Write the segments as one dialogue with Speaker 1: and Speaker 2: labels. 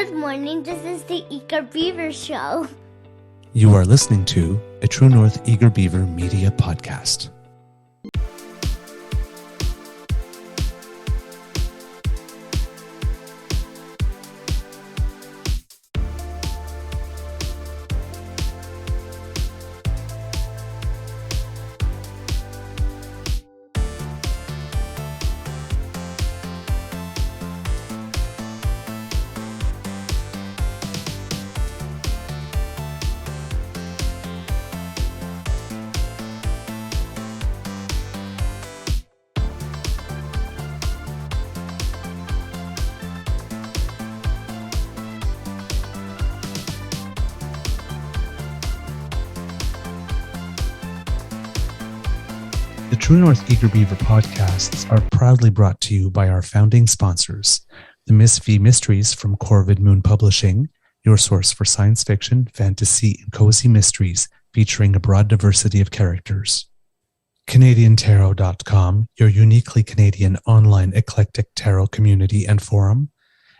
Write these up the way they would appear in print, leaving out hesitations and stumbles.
Speaker 1: Good morning, this is the Eager Beaver Show.
Speaker 2: You are listening to a True North Eager Beaver Media Podcast. The True North Eager Beaver podcasts are proudly brought to you by our founding sponsors, the Miss V Mysteries from Corvid Moon Publishing, your source for science fiction, fantasy, and cozy mysteries featuring a broad diversity of characters. CanadianTarot.com, your uniquely Canadian online eclectic tarot community and forum,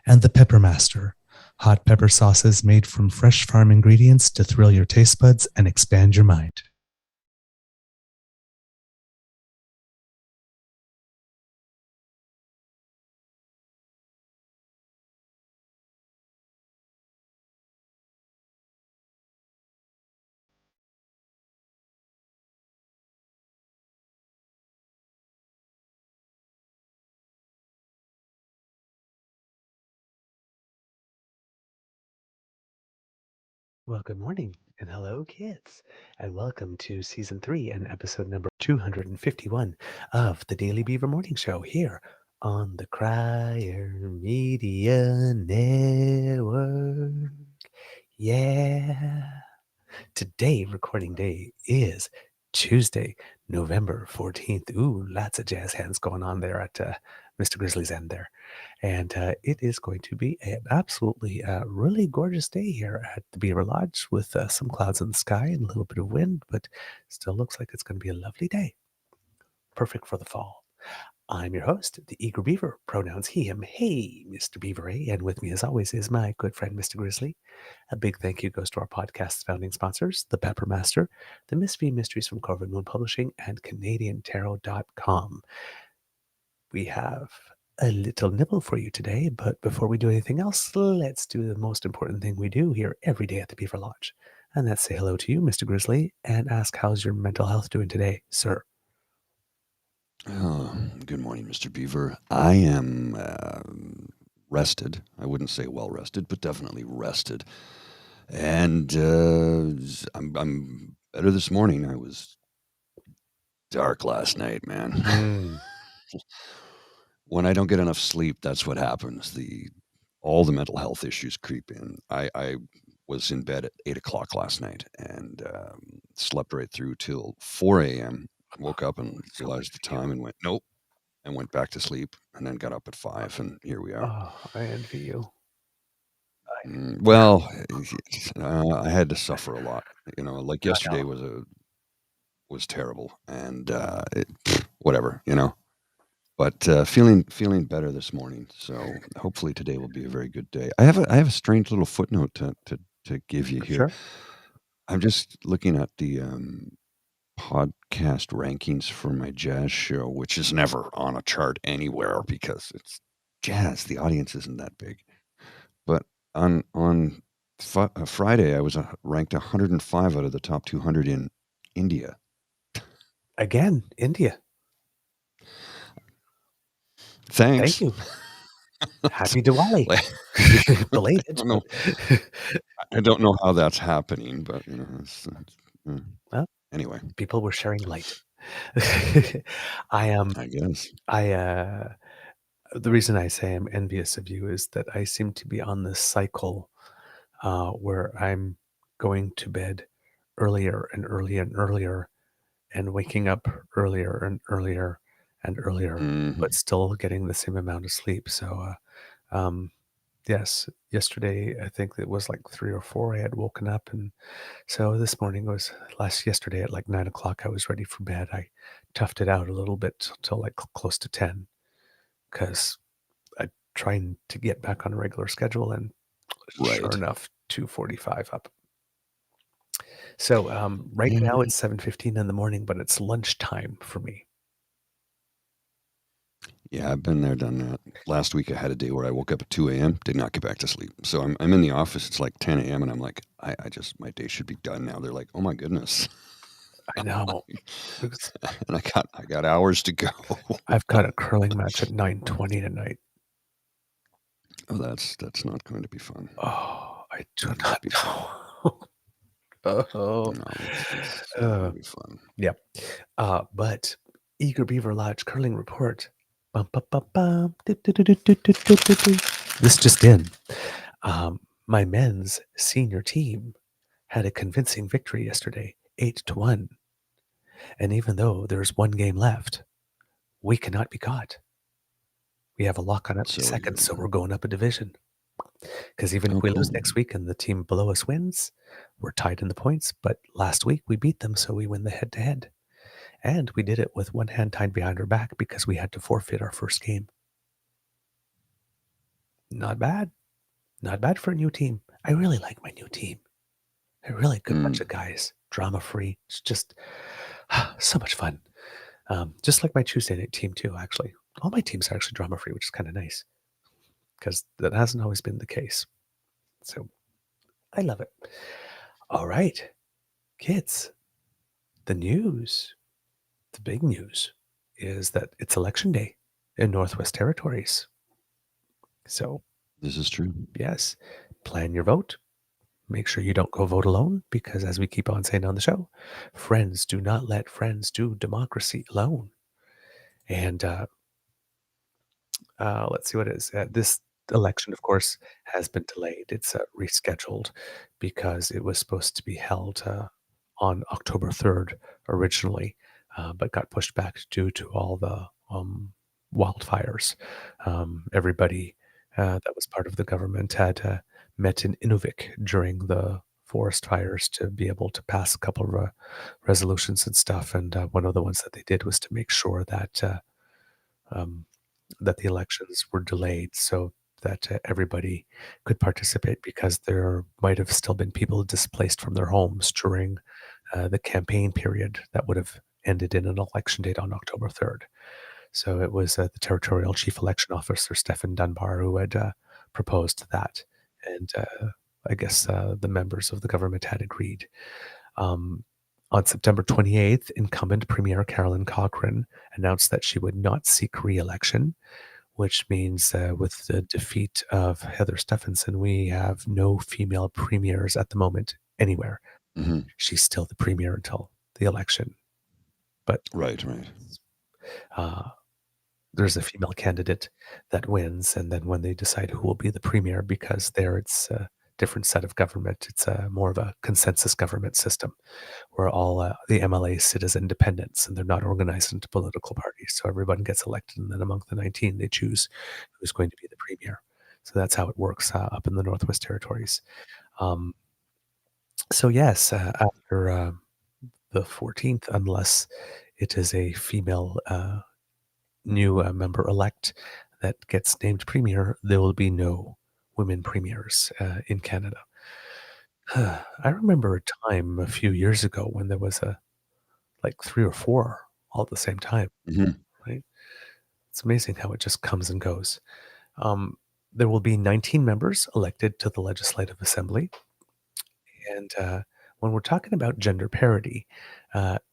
Speaker 2: and the Pepper Master, hot pepper sauces made from fresh farm ingredients to thrill your taste buds and expand your mind.
Speaker 3: Well, good morning and hello, kids, and welcome to season 3 and episode number 251 of the Daily Beaver Morning Show here on the Crier Media Network. Yeah. Today, recording day, is Tuesday, November 14th. Ooh, lots of jazz hands going on there at Mr. Grizzly's end there. And it is going to be an absolutely really gorgeous day here at the Beaver Lodge with some clouds in the sky and a little bit of wind, but still looks like it's going to be a lovely day. Perfect for the fall. I'm your host, the Eager Beaver, pronouns he, him, hey, Mr. Beaver, and with me as always is my good friend, Mr. Grizzly. A big thank you goes to our podcast's founding sponsors, the Pepper Master, the Miss V Mysteries from Corvid Moon Publishing, and CanadianTarot.com. We have a little nibble for you today, but before we do anything else, let's do the most important thing we do here every day at the Beaver Lodge. And that's say hello to you, Mr. Grizzly, and ask how's your mental health doing today, sir?
Speaker 4: Good morning, Mr. Beaver. I am rested. I wouldn't say well rested, but definitely rested. And I'm better this morning. I was dark last night, man. When I don't get enough sleep, that's what happens. All the mental health issues creep in. I was in bed at 8 o'clock last night and slept right through till 4 a.m. I woke up and realized the time and went, nope, and went back to sleep and then got up at 5 and here we are.
Speaker 3: Oh, I envy you.
Speaker 4: Well, I had to suffer a lot. Like yesterday was terrible and whatever, But feeling better this morning. So hopefully today will be a very good day. I have a strange little footnote to give you here.
Speaker 3: Sure.
Speaker 4: I'm just looking at the podcast rankings for my jazz show, which is never on a chart anywhere because it's jazz. The audience isn't that big. But on Friday, I was ranked 105 out of the top 200 in India.
Speaker 3: Again, India.
Speaker 4: Thanks.
Speaker 3: Thank you. Happy Diwali. Belated.
Speaker 4: I don't know how that's happening, but
Speaker 3: well,
Speaker 4: anyway,
Speaker 3: people were sharing light. I
Speaker 4: guess.
Speaker 3: The reason I say I'm envious of you is that I seem to be on this cycle where I'm going to bed earlier and earlier and earlier and waking up earlier and earlier and earlier, but still getting the same amount of sleep. So, yes, yesterday, I think it was like 3 or 4, I had woken up. And so this morning yesterday at like 9 o'clock, I was ready for bed. I toughed it out a little bit till like close to 10 because I'm trying to get back on a regular schedule. And Sure
Speaker 4: Right.
Speaker 3: enough, 2:45 up. So right
Speaker 4: Yeah.
Speaker 3: now it's 7:15 in the morning, but it's lunchtime for me.
Speaker 4: Yeah, I've been there, done that. Last week I had a day where I woke up at 2 a.m., did not get back to sleep. So I'm in the office, it's like 10 a.m., and I'm like, I just, my day should be done now. They're like, oh my goodness.
Speaker 3: I know. Because
Speaker 4: And I got hours to go.
Speaker 3: I've got a curling match at 9:20 tonight.
Speaker 4: Oh, that's not going to be fun.
Speaker 3: Oh, I do
Speaker 4: That
Speaker 3: not
Speaker 4: won't be fun.
Speaker 3: know. Oh,
Speaker 4: No, it's not going to be fun.
Speaker 3: yep. But Eager Beaver Lodge curling report. Bum, bum, bum, bum. Do, do, do, do, do, do, do, do, do. This just in. My men's senior team had a convincing victory yesterday, 8-1. And even though there's one game left, we cannot be caught. We have a lock on at
Speaker 4: So
Speaker 3: second, so we're going up a division. Because even if we lose next week and the team below us wins, we're tied in the points. But last week we beat them, so we win the head-to-head. And we did it with one hand tied behind our back because we had to forfeit our first game. Not bad. Not bad for a new team. I really like my new team. A really good bunch of guys. Drama-free. It's just so much fun. Just like my Tuesday night team too, actually. All my teams are actually drama-free, which is kind of nice. Because that hasn't always been the case. So I love it. All right, kids. The news, the big news, is that it's election day in Northwest Territories. So,
Speaker 4: this is true.
Speaker 3: yes, plan your vote. Make sure you don't go vote alone because, as we keep on saying on the show, friends do not let friends do democracy alone. And let's see what it is. This election, of course, has been delayed. It's rescheduled because it was supposed to be held on October 3rd originally, but got pushed back due to all the wildfires. Everybody that was part of the government had met in Inuvik during the forest fires to be able to pass a couple of resolutions and stuff. And one of the ones that they did was to make sure that um, that the elections were delayed so that everybody could participate because there might have still been people displaced from their homes during the campaign period that would have ended in an election date on October 3rd. So it was the territorial chief election officer, Stephen Dunbar, who had proposed that. And I guess the members of the government had agreed. On September 28th, incumbent Premier Carolyn Cochrane announced that she would not seek re-election, which means with the defeat of Heather Stephenson, we have no female premiers at the moment anywhere.
Speaker 4: Mm-hmm.
Speaker 3: She's still the premier until the election. But
Speaker 4: Right.
Speaker 3: there's a female candidate that wins, and then when they decide who will be the premier, because there it's a different set of government, it's more of a consensus government system where all the MLAs sit as independents and they're not organized into political parties. So everyone gets elected, and then among the 19, they choose who's going to be the premier. So that's how it works up in the Northwest Territories. So yes, after the 14th, unless it is a female new member-elect that gets named premier, there will be no women premiers in Canada. I remember a time a few years ago when there was like 3 or 4 all at the same time,
Speaker 4: Mm-hmm.
Speaker 3: right? It's amazing how it just comes and goes. There will be 19 members elected to the Legislative Assembly. And when we're talking about gender parity,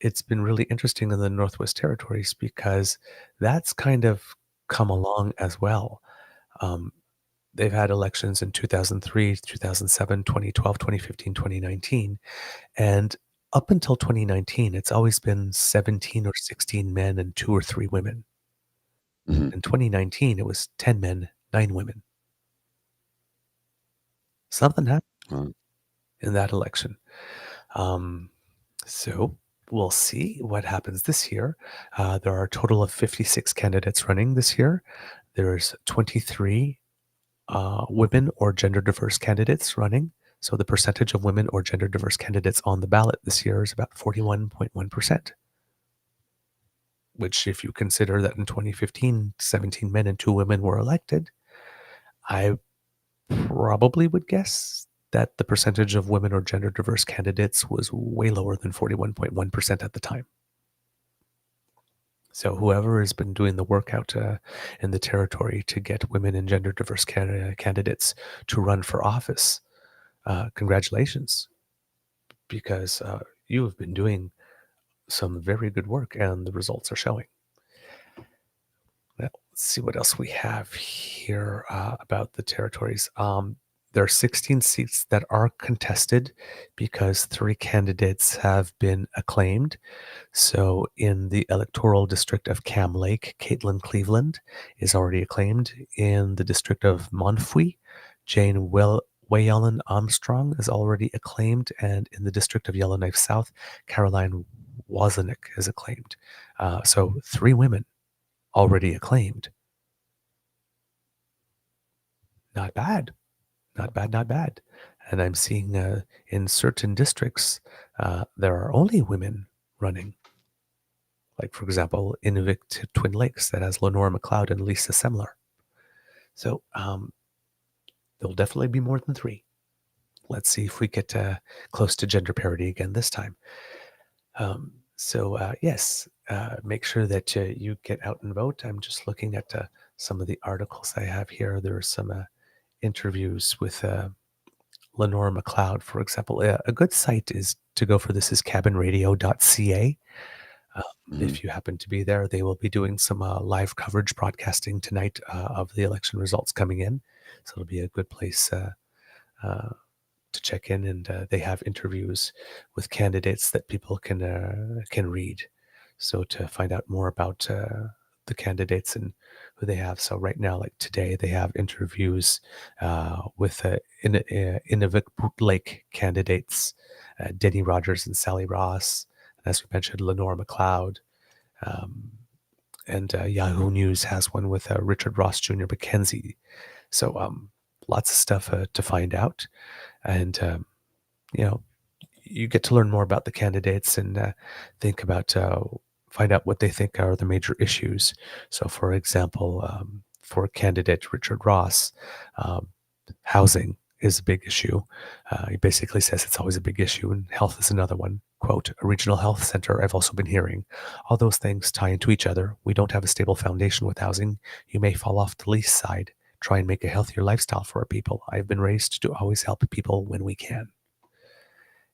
Speaker 3: it's been really interesting in the Northwest Territories because that's kind of come along as well. They've had elections in 2003, 2007, 2012, 2015, 2019. And up until 2019, it's always been 17 or 16 men and 2 or 3 women.
Speaker 4: Mm-hmm.
Speaker 3: In 2019, it was 10 men, 9 women. Something happened in that election. So we'll see what happens this year. There are a total of 56 candidates running this year. There's 23 women or gender diverse candidates running. So the percentage of women or gender diverse candidates on the ballot this year is about 41.1%. Which, if you consider that in 2015, 17 men and 2 women were elected, I probably would guess that the percentage of women or gender diverse candidates was way lower than 41.1% at the time. So whoever has been doing the work out in the territory to get women and gender diverse candidates to run for office, congratulations, because you have been doing some very good work and the results are showing. Now, let's see what else we have here about the territories. There are 16 seats that are contested because 3 candidates have been acclaimed. So in the electoral district of Cam Lake, Caitlin Cleveland is already acclaimed. In the district of Monfouy, Jane Wayellen Armstrong is already acclaimed. And in the district of Yellowknife South, Caroline Wozniak is acclaimed. So 3 women already acclaimed. Not bad. Not bad, not bad. And I'm seeing in certain districts, there are only women running. Like, for example, Inuvik Twin Lakes that has Lenore McLeod and Lisa Semler. So there'll definitely be more than 3. Let's see if we get close to gender parity again this time. Yes, make sure that you get out and vote. I'm just looking at some of the articles I have here. There are some interviews with Lenore McLeod, for example. A good site is to go for this is cabinradio.ca. If you happen to be there, they will be doing some live coverage broadcasting tonight of the election results coming in. So it'll be a good place to check in, and they have interviews with candidates that people can read. So to find out more about the candidates and who they have. So right now, like today, they have interviews with Inuvik Lake candidates, Denny Rogers and Sally Ross. And as we mentioned, Lenore McLeod. And Yahoo News has one with Richard Ross Jr. Mackenzie. So lots of stuff to find out. And, you get to learn more about the candidates and think about, find out what they think are the major issues. So, for example, for candidate Richard Ross, housing is a big issue. He basically says it's always a big issue, and health is another one. Quote, a regional health center, I've also been hearing. All those things tie into each other. We don't have a stable foundation with housing. You may fall off the least side. Try and make a healthier lifestyle for our people. I've been raised to always help people when we can.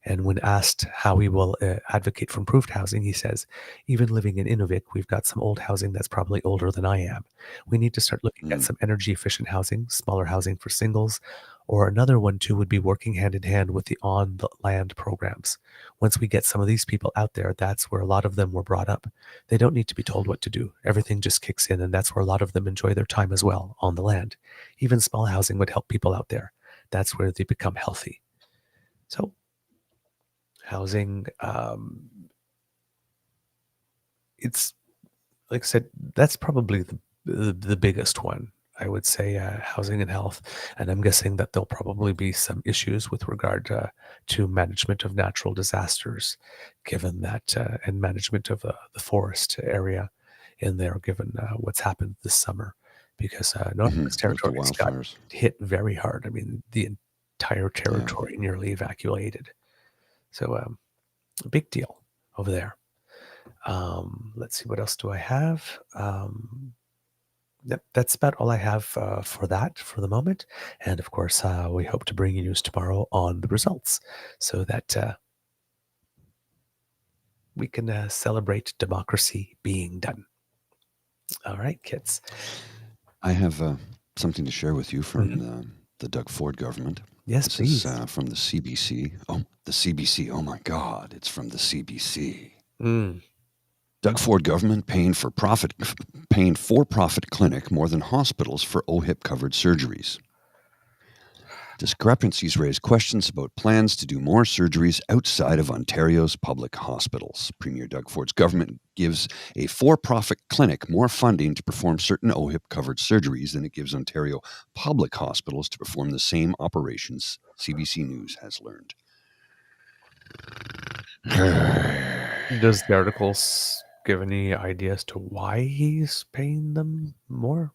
Speaker 3: And when asked how he will advocate for improved housing, he says, even living in Inuvik, we've got some old housing that's probably older than I am. We need to start looking at some energy efficient housing, smaller housing for singles, or another one too would be working hand in hand with the on the land programs. Once we get some of these people out there, that's where a lot of them were brought up. They don't need to be told what to do. Everything just kicks in, and that's where a lot of them enjoy their time as well, on the land. Even small housing would help people out there. That's where they become healthy. So housing, it's like I said, that's probably the biggest one. I would say housing and health, and I'm guessing that there'll probably be some issues with regard to management of natural disasters, given that and management of the forest area in there, given what's happened this summer, because Northwest Territories got hit very hard. I mean, the entire territory nearly evacuated. So a big deal over there. Let's see, what else do I have? Yep, that's about all I have for that for the moment. And of course, we hope to bring you news tomorrow on the results so that we can celebrate democracy being done. All right, kids.
Speaker 4: I have something to share with you from the Doug Ford government.
Speaker 3: Yes,
Speaker 4: this
Speaker 3: please.
Speaker 4: Is from the CBC. Oh, the CBC. Oh my God, it's from the CBC. Doug Ford government paying for-profit clinic more than hospitals for OHIP-covered surgeries. Discrepancies raise questions about plans to do more surgeries outside of Ontario's public hospitals. Premier Doug Ford's government gives a for-profit clinic more funding to perform certain OHIP-covered surgeries than it gives Ontario public hospitals to perform the same operations, CBC News has learned.
Speaker 3: Does the article give any idea as to why he's paying them more?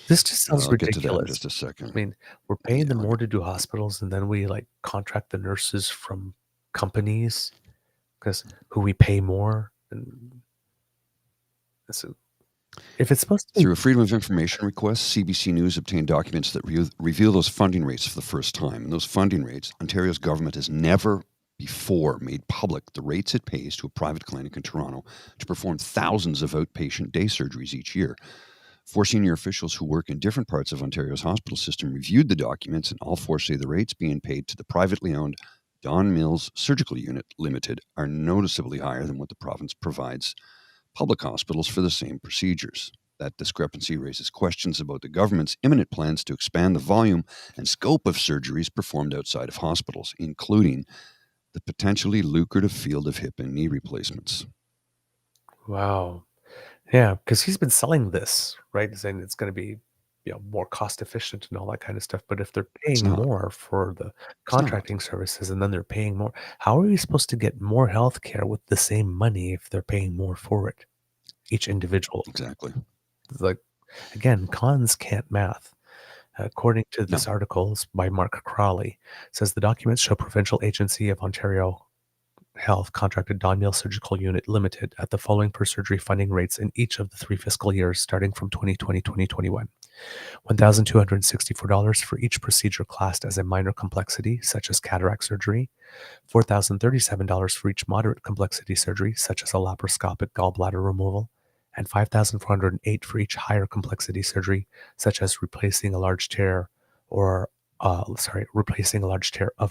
Speaker 3: This just sounds
Speaker 4: I'll get to that in
Speaker 3: ridiculous.
Speaker 4: just a second.
Speaker 3: I mean, we're paying them
Speaker 4: Yeah.
Speaker 3: more to do hospitals, and then we like contract the nurses from companies because who we pay more. And so if it's supposed to be,
Speaker 4: Through a Freedom of Information request, CBC News obtained documents that reveal those funding rates for the first time. And those funding rates, Ontario's government has never before made public the rates it pays to a private clinic in Toronto to perform thousands of outpatient day surgeries each year. 4 senior officials who work in different parts of Ontario's hospital system reviewed the documents, and all 4 say the rates being paid to the privately owned Don Mills Surgical Unit Limited are noticeably higher than what the province provides public hospitals for the same procedures. That discrepancy raises questions about the government's imminent plans to expand the volume and scope of surgeries performed outside of hospitals, including the potentially lucrative field of hip and knee replacements.
Speaker 3: wow. Yeah, because he's been selling this, right? Saying it's going to be, more cost efficient and all that kind of stuff. But if they're
Speaker 4: It's
Speaker 3: paying
Speaker 4: not.
Speaker 3: more for the
Speaker 4: It's not.
Speaker 3: contracting services and then they're paying more, how are we supposed to get more health care with the same money if they're paying more for it? Each individual.
Speaker 4: Exactly.
Speaker 3: It's like, again, cons can't math. According to this
Speaker 4: No.
Speaker 3: article by Mark Crawley, it says the documents show Provincial Agency of Ontario Health contracted Don Mills Surgical Unit Limited at the following per surgery funding rates in each of the 3 fiscal years starting from 2020-2021. $1,264 for each procedure classed as a minor complexity, such as cataract surgery, $4,037 for each moderate complexity surgery, such as a laparoscopic gallbladder removal, and $5,408 for each higher complexity surgery, such as replacing a large tear of a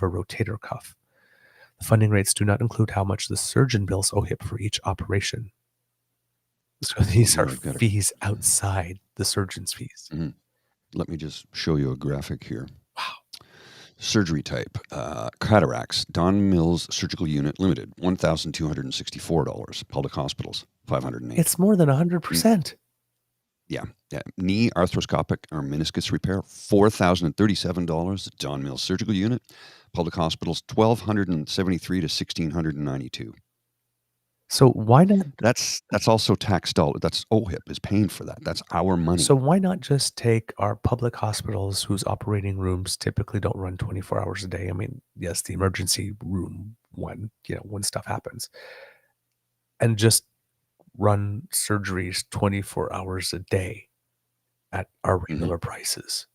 Speaker 3: rotator cuff. The funding rates do not include how much the surgeon bills OHIP for each operation. So these are fees outside the surgeon's fees.
Speaker 4: Mm-hmm. Let me just show you a graphic here.
Speaker 3: Wow.
Speaker 4: Surgery type, cataracts, Don Mills Surgical Unit Limited, $1,264. Public hospitals, $508.
Speaker 3: It's more than 100%.
Speaker 4: Yeah. Knee arthroscopic or meniscus repair, $4,037. Don Mills Surgical Unit. Public hospitals, $1,273 to $1,692.
Speaker 3: So why not?
Speaker 4: That's also tax dollar. That's OHIP is paying for that. That's our money.
Speaker 3: So why not just take our public hospitals whose operating rooms typically don't run 24 hours a day? I mean, yes, the emergency room one, when stuff happens, and just run surgeries 24 hours a day at our regular prices.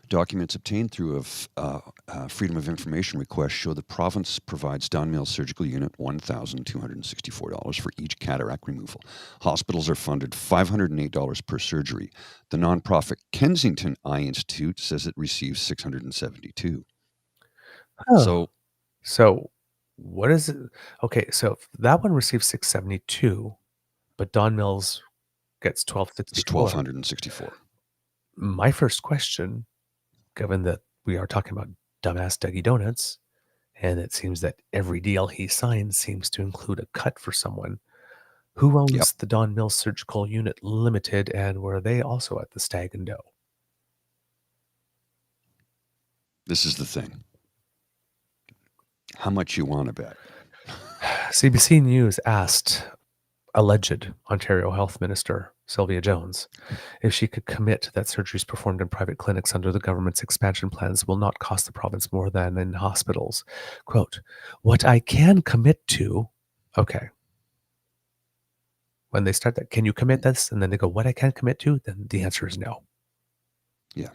Speaker 4: Documents obtained through a Freedom of Information request show the province provides Don Mills Surgical Unit $1,264 for each cataract removal. Hospitals are funded $508 per surgery. The nonprofit Kensington Eye Institute says it receives $672.
Speaker 3: Oh. So what is it? Okay, so that one receives $672, but Don Mills gets $1,264.
Speaker 4: It's $1,264.
Speaker 3: My first question, given that we are talking about dumbass Dougie Donuts, and it seems that every deal he signs seems to include a cut for someone, who owns the Don Mills Surgical Unit Limited, and were they also at the Stag and Doe?
Speaker 4: This is the thing. How much you want to bet?
Speaker 3: CBC News asked alleged Ontario Health Minister Sylvia Jones if she could commit that surgeries performed in private clinics under the government's expansion plans will not cost the province more than in hospitals. Quote, what I can commit to, okay. When they start that, can you commit this? And then they go, what I can commit to? Then the answer is no.
Speaker 4: Yeah.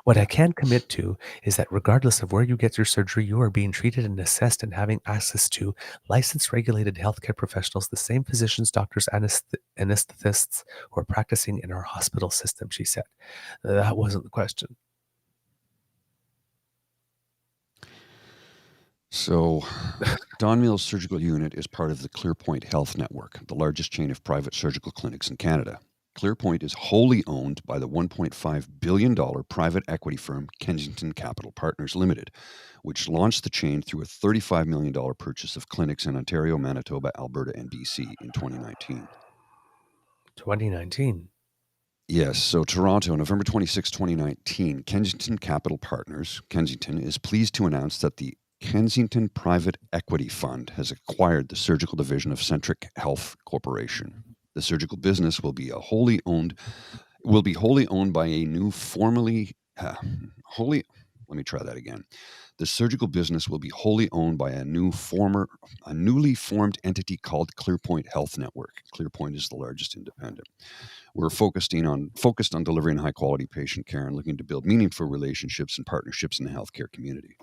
Speaker 3: What I can commit to is that regardless of where you get your surgery, you are being treated and assessed and having access to licensed regulated healthcare professionals, the same physicians, doctors, anesthetists who are practicing in our hospital system, she said. That wasn't the question.
Speaker 4: So, Don Mills Surgical Unit is part of the Clearpoint Health Network, the largest chain of private surgical clinics in Canada. Clearpoint is wholly owned by the $1.5 billion private equity firm Kensington Capital Partners Limited, which launched the chain through a $35 million purchase of clinics in Ontario, Manitoba, Alberta, and BC in 2019.
Speaker 3: 2019?
Speaker 4: Yes, so Toronto, November 26, 2019, Kensington Capital Partners, Kensington, is pleased to announce that the Kensington Private Equity Fund has acquired the surgical division of Centric Health Corporation. The surgical business will be wholly owned by a new let me try that again. The surgical business will be wholly owned by a newly formed entity called Clearpoint Health Network. Clearpoint is the largest independent. We're focused on delivering high quality patient care and looking to build meaningful relationships and partnerships in the healthcare community.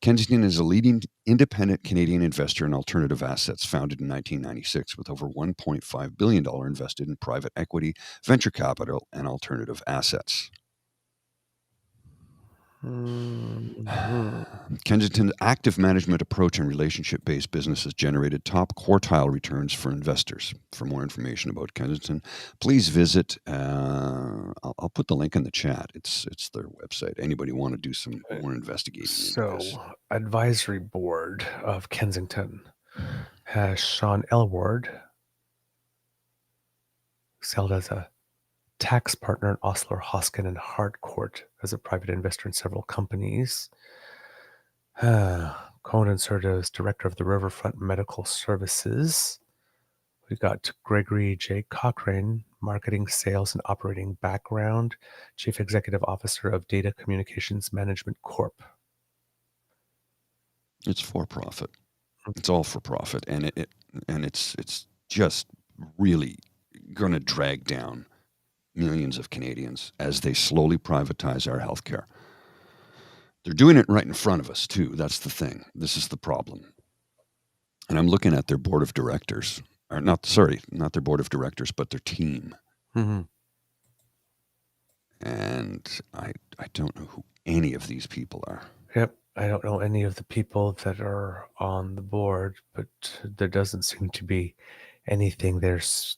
Speaker 4: Kensington is a leading independent Canadian investor in alternative assets, founded in 1996 with over $1.5 billion invested in private equity, venture capital, and alternative assets. Kensington's active management approach and relationship-based business has generated top quartile returns for investors. For more information about Kensington, please visit. I'll put the link in the chat. It's their website. Anybody want to do some more investigating into this?
Speaker 3: Advisory board of Kensington has Sean Elward, held as a tax partner in Osler, Hoskin, and Harcourt as a private investor in several companies. Conan served as director of the Riverfront Medical Services. We got Gregory J. Cochrane, marketing, sales, and operating background, chief executive officer of Data Communications Management Corp.
Speaker 4: It's for profit. It's all for profit, and it's just really going to drag down millions of Canadians as they slowly privatize our healthcare. They're doing it right in front of us too. That's the thing. This is the problem. And I'm looking at their board of directors, or not their board of directors, but their team.
Speaker 3: Mm-hmm.
Speaker 4: And I don't know who any of these people are.
Speaker 3: Yep. I don't know any of the people that are on the board, but there doesn't seem to be anything. There's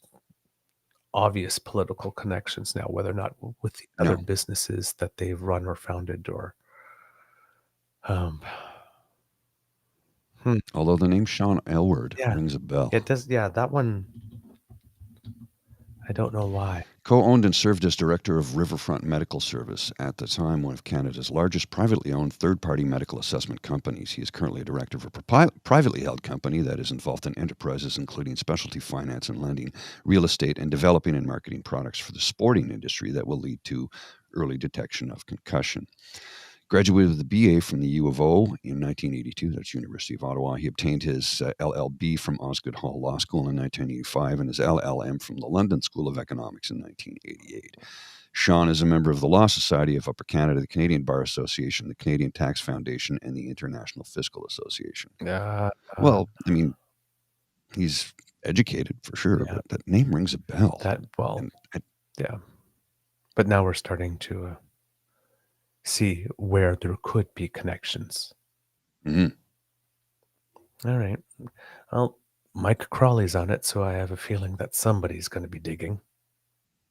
Speaker 3: obvious political connections now, whether or not with the other businesses that they've run or founded, or
Speaker 4: although the name Sean Elward rings a bell.
Speaker 3: It does. Yeah, that one. I don't know why.
Speaker 4: Co-owned and served as director of Riverfront Medical Service, at the time one of Canada's largest privately owned third-party medical assessment companies. He is currently a director of a privately held company that is involved in enterprises including specialty finance and lending, real estate, and developing and marketing products for the sporting industry that will lead to early detection of concussion. Graduated with a BA from the U of O in 1982, that's University of Ottawa. He obtained his LLB from Osgoode Hall Law School in 1985 and his LLM from the London School of Economics in 1988. Sean is a member of the Law Society of Upper Canada, the Canadian Bar Association, the Canadian Tax Foundation, and the International Fiscal Association. Well, I mean, he's educated for sure, but that name rings a bell.
Speaker 3: Yeah. But now we're starting to see where there could be connections.
Speaker 4: Mm-hmm.
Speaker 3: All right. Well, Mike Crawley's on it, so I have a feeling that somebody's going to be digging.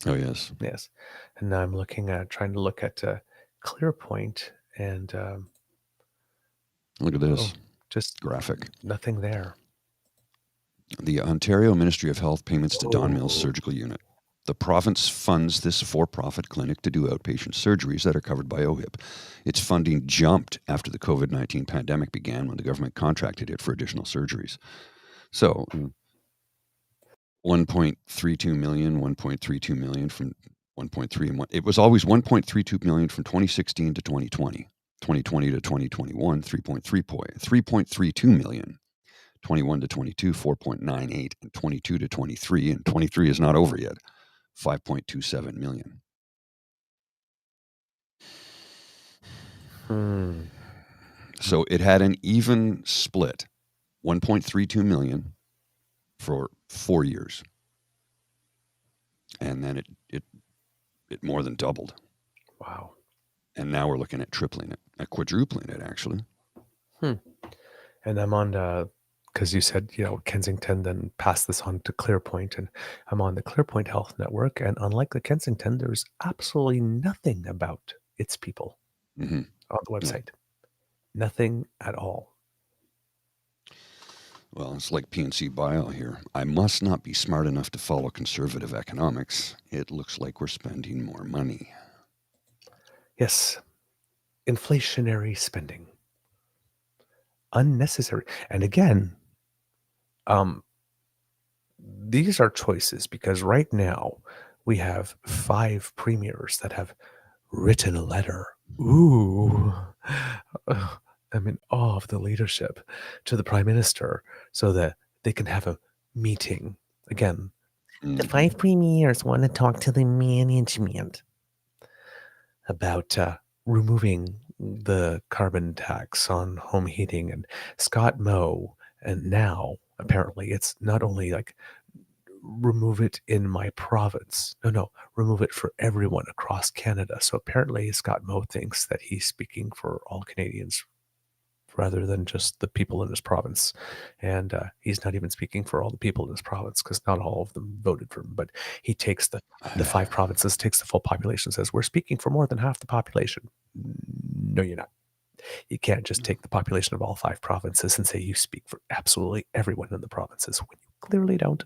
Speaker 4: Oh, yes.
Speaker 3: Yes. And now I'm trying to look at Clearpoint, and
Speaker 4: look at this.
Speaker 3: Just
Speaker 4: graphic.
Speaker 3: Nothing there.
Speaker 4: The Ontario Ministry of Health payments to Don Mills Surgical Unit. The province funds this for-profit clinic to do outpatient surgeries that are covered by OHIP. Its funding jumped after the COVID-19 pandemic began, when the government contracted it for additional surgeries. So 1.32 million, 1.32 million from 1.3. It was always 1.32 million from 2016 to 2020. 2020 to 2021, 3.32 million. 21 to 22, 4.98, and 22 to 23, and 23 is not over yet. 5.27 million. So it had an even split, 1.32 million for 4 years. And then it more than doubled.
Speaker 3: Wow.
Speaker 4: And now we're looking at tripling it, quadrupling it, actually.
Speaker 3: And I'm on because you said, Kensington, then pass this on to Clearpoint, and I'm on the Clearpoint Health Network, and unlike the Kensington, there's absolutely nothing about its people on the website. Nothing at all.
Speaker 4: Well, it's like PNC Bio here. I must not be smart enough to follow conservative economics. It looks like we're spending more money.
Speaker 3: Yes. Inflationary spending. Unnecessary. And again, these are choices because right now we have 5 premiers that have written a letter. Ooh. I'm in awe of the leadership to the prime minister so that they can have a meeting. Again, the
Speaker 4: Mhm.
Speaker 3: 5 premiers want to talk to the management about removing the carbon tax on home heating. And Scott Moe, and now apparently it's not only like remove it in my province. No, remove it for everyone across Canada. So apparently Scott Moe thinks that he's speaking for all Canadians rather than just the people in his province. And he's not even speaking for all the people in his province because not all of them voted for him. But he takes the 5 provinces, takes the full population, says, we're speaking for more than half the population. No, you're not. You can't just take the population of all 5 provinces and say you speak for absolutely everyone in the provinces when you clearly don't.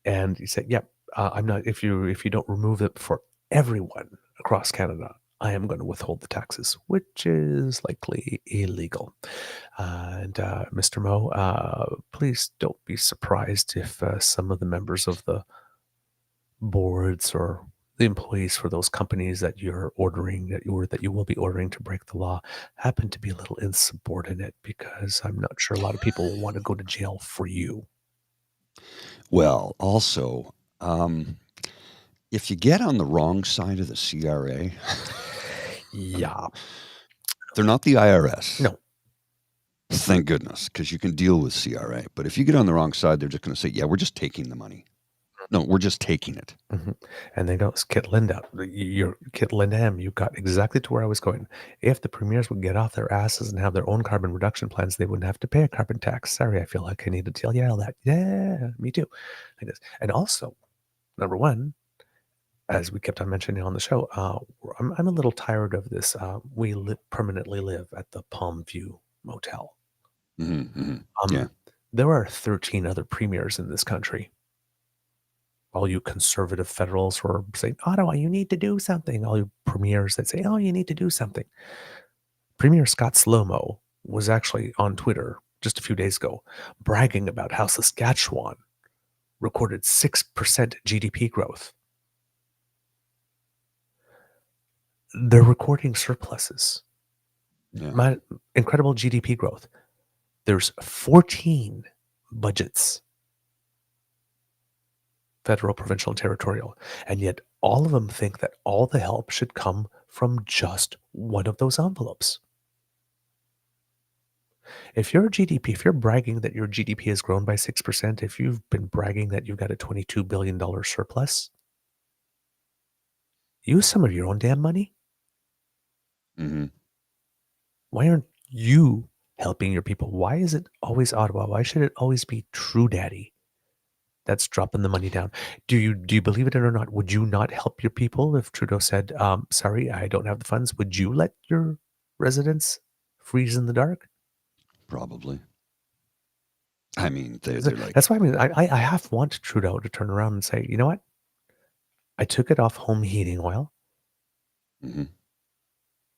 Speaker 3: And he said, "Yep, I'm not. If you don't remove it for everyone across Canada, I am going to withhold the taxes, which is likely illegal." Mr. Moe, please don't be surprised if some of the members of the boards or the employees for those companies that you're ordering that you will be ordering to break the law happen to be a little insubordinate, because I'm not sure a lot of people will want to go to jail for you.
Speaker 4: Well, also, if you get on the wrong side of the CRA,
Speaker 3: Yeah.
Speaker 4: they're not the IRS.
Speaker 3: No.
Speaker 4: Thank goodness, because you can deal with CRA. But if you get on the wrong side, they're just going to say, yeah, we're just taking the money. No, we're just taking it.
Speaker 3: Mm-hmm. And they don't Kit Linda. Your Kit Linda M, you got exactly to where I was going. If the premiers would get off their asses and have their own carbon reduction plans, they wouldn't have to pay a carbon tax. Sorry, I feel like I need to tell you all that. Yeah, me too. Like this. And also, number one, as we kept on mentioning on the show, I'm a little tired of this. We permanently live at the Palm View Motel.
Speaker 4: Yeah.
Speaker 3: There are 13 other premiers in this country. All you conservative federals who are saying, Ottawa, you need to do something. All you premiers that say, oh, you need to do something. Premier Scott Slomo was actually on Twitter just a few days ago bragging about how Saskatchewan recorded 6% GDP growth. They're recording surpluses.
Speaker 4: Yeah.
Speaker 3: Incredible GDP growth. There's 14 budgets, federal, provincial, and territorial, and yet all of them think that all the help should come from just one of those envelopes. If your GDP, if you're bragging that your GDP has grown by 6%, if you've been bragging that you've got a $22 billion surplus, use some of your own damn money.
Speaker 4: Mm-hmm.
Speaker 3: Why aren't you helping your people? Why is it always Ottawa? Why should it always be True Daddy that's dropping the money down? Do you believe it or not? Would you not help your people if Trudeau said, sorry, I don't have the funds? Would you let your residents freeze in the dark?
Speaker 4: Probably. I mean, they're like,
Speaker 3: That's why I half want Trudeau to turn around and say, you know what? I took it off home heating oil,
Speaker 4: mm-hmm.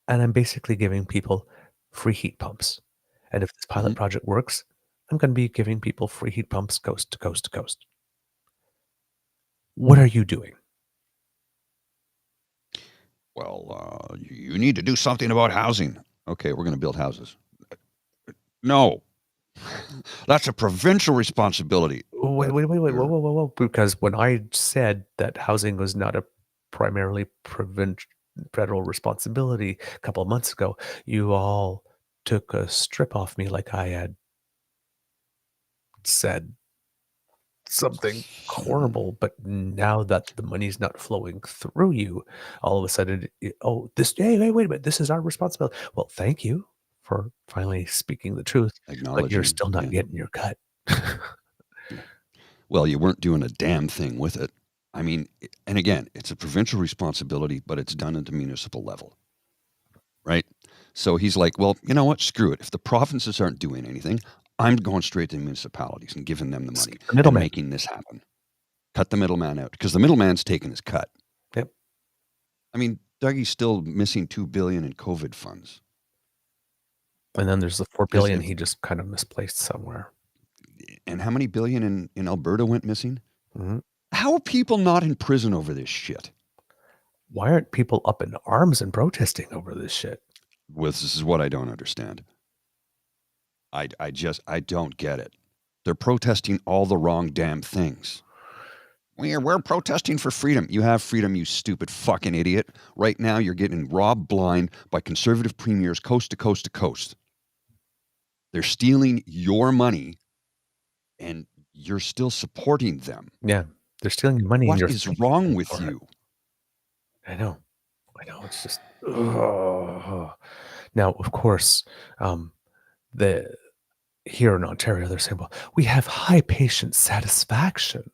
Speaker 3: and I'm basically giving people free heat pumps. And if this pilot project works, I'm going to be giving people free heat pumps coast to coast to coast. What are you doing?
Speaker 4: Well, you need to do something about housing. Okay, we're going to build houses. No, that's a provincial responsibility.
Speaker 3: Wait, whoa. Because when I said that housing was not a primarily federal responsibility a couple of months ago, you all took a strip off me like I had said something horrible. But now that the money's not flowing through you, all of a sudden, hey, wait a minute, this is our responsibility. Well, thank you for finally speaking the truth, but you're still not getting your cut.
Speaker 4: Yeah. Well, you weren't doing a damn thing with it. I mean, and again, it's a provincial responsibility, but it's done at the municipal level, right? So he's like, well, you know what? Screw it. If the provinces aren't doing anything, I'm going straight to the municipalities and giving them the money and making this happen. Cut the middleman out, because the middleman's taking his cut.
Speaker 3: Yep.
Speaker 4: I mean, Dougie's still missing $2 billion in COVID funds.
Speaker 3: And then there's the $4 billion he just kind of misplaced somewhere.
Speaker 4: And how many billion in Alberta went missing?
Speaker 3: Mhm.
Speaker 4: How are people not in prison over this shit?
Speaker 3: Why aren't people up in arms and protesting over this shit?
Speaker 4: Well, this is what I don't understand. I don't get it. They're protesting all the wrong damn things. We're protesting for freedom. You have freedom, you stupid fucking idiot. Right now, you're getting robbed blind by conservative premiers coast to coast to coast. They're stealing your money, and you're still supporting them.
Speaker 3: Yeah, they're stealing your money.
Speaker 4: What
Speaker 3: and you're
Speaker 4: is
Speaker 3: thanking
Speaker 4: wrong
Speaker 3: them
Speaker 4: with
Speaker 3: for it.
Speaker 4: you?
Speaker 3: I know. It's just. Now, of course, here in Ontario, they're saying, well, we have high patient satisfaction.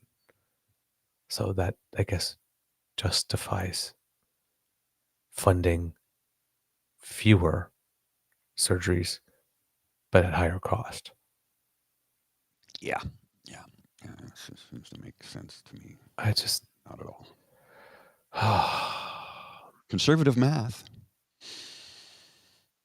Speaker 3: So that, I guess, justifies funding fewer surgeries, but at higher cost.
Speaker 4: Yeah. It seems to make sense to me.
Speaker 3: I just.
Speaker 4: Not at all. Conservative math.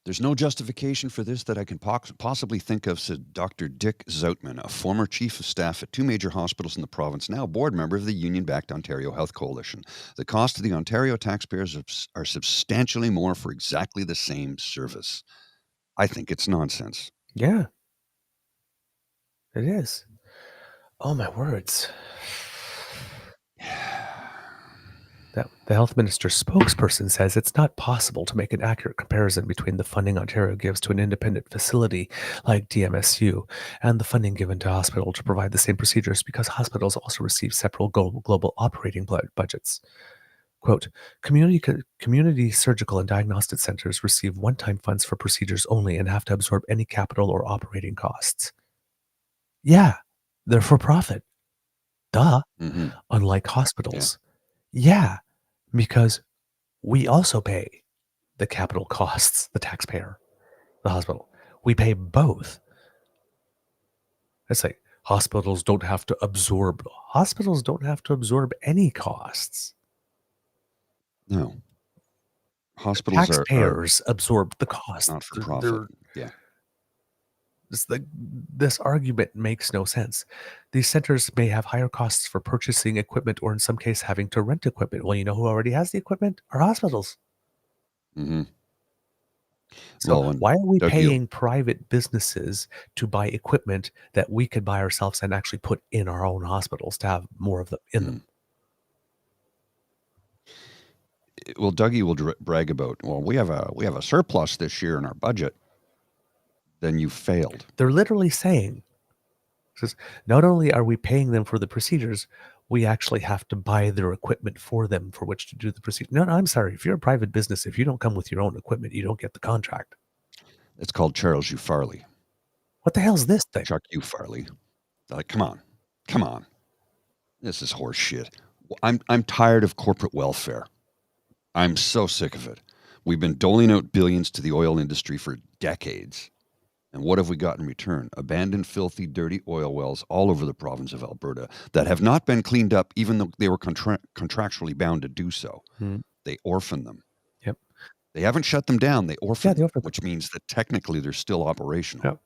Speaker 4: There's no justification for this that I can possibly think of, said Dr. Dick Zoutman, a former chief of staff at two major hospitals in the province, now board member of the union-backed Ontario Health Coalition. The cost to the Ontario taxpayers are substantially more for exactly the same service. I think it's nonsense.
Speaker 3: Yeah. It is. Oh, my words. The health minister's spokesperson says it's not possible to make an accurate comparison between the funding Ontario gives to an independent facility like DMSU and the funding given to hospital to provide the same procedures because hospitals also receive separate global operating budgets. Quote, community surgical and diagnostic centers receive one-time funds for procedures only and have to absorb any capital or operating costs. Yeah, they're for profit. Duh.
Speaker 4: Mm-hmm.
Speaker 3: Unlike hospitals. Yeah, because we also pay the capital costs, the taxpayer, the hospital. We pay both. It's like hospitals don't have to absorb any costs.
Speaker 4: No. Hospitals
Speaker 3: Taxpayers absorb the cost.
Speaker 4: not for profit. Yeah.
Speaker 3: This argument makes no sense. These centers may have higher costs for purchasing equipment or in some case having to rent equipment. Well, you know who already has the equipment? Our hospitals.
Speaker 4: Mm-hmm.
Speaker 3: So why are we paying private businesses to buy equipment that we could buy ourselves and actually put in our own hospitals to have more of them in them?
Speaker 4: Well, Dougie will brag about, well, we have a surplus this year in our budget. Then you failed.
Speaker 3: They're literally saying, not only are we paying them for the procedures, we actually have to buy their equipment for them for which to do the procedure. No, I'm sorry. If you're a private business, if you don't come with your own equipment, you don't get the contract.
Speaker 4: It's called Charles U. Farley.
Speaker 3: What the hell is this thing?
Speaker 4: Chuck U. Farley. Like, come on. This is horse shit. I'm tired of corporate welfare. I'm so sick of it. We've been doling out billions to the oil industry for decades. And what have we got in return? Abandoned, filthy, dirty oil wells all over the province of Alberta that have not been cleaned up, even though they were contractually bound to do so. They orphan them.
Speaker 3: Yep.
Speaker 4: They haven't shut them down. They orphan them,
Speaker 3: them.
Speaker 4: which means that technically they're still operational.
Speaker 3: Yep.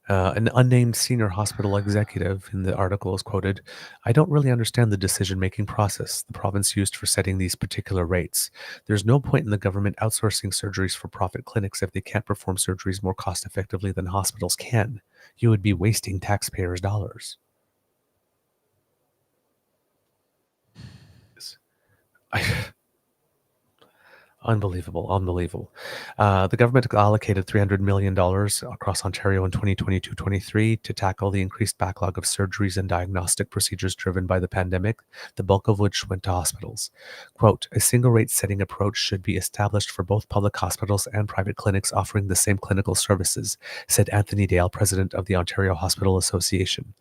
Speaker 3: An unnamed senior hospital executive in the article is quoted, "I don't really understand the decision-making process the province used for setting these particular rates. There's no point in the government outsourcing surgeries for profit clinics if they can't perform surgeries more cost-effectively than hospitals can. You would be wasting taxpayers' dollars." Unbelievable. The government allocated $300 million across Ontario in 2022-23 to tackle the increased backlog of surgeries and diagnostic procedures driven by the pandemic, the bulk of which went to hospitals. Quote, "A single rate setting approach should be established for both public hospitals and private clinics offering the same clinical services," said Anthony Dale, president of the Ontario Hospital Association.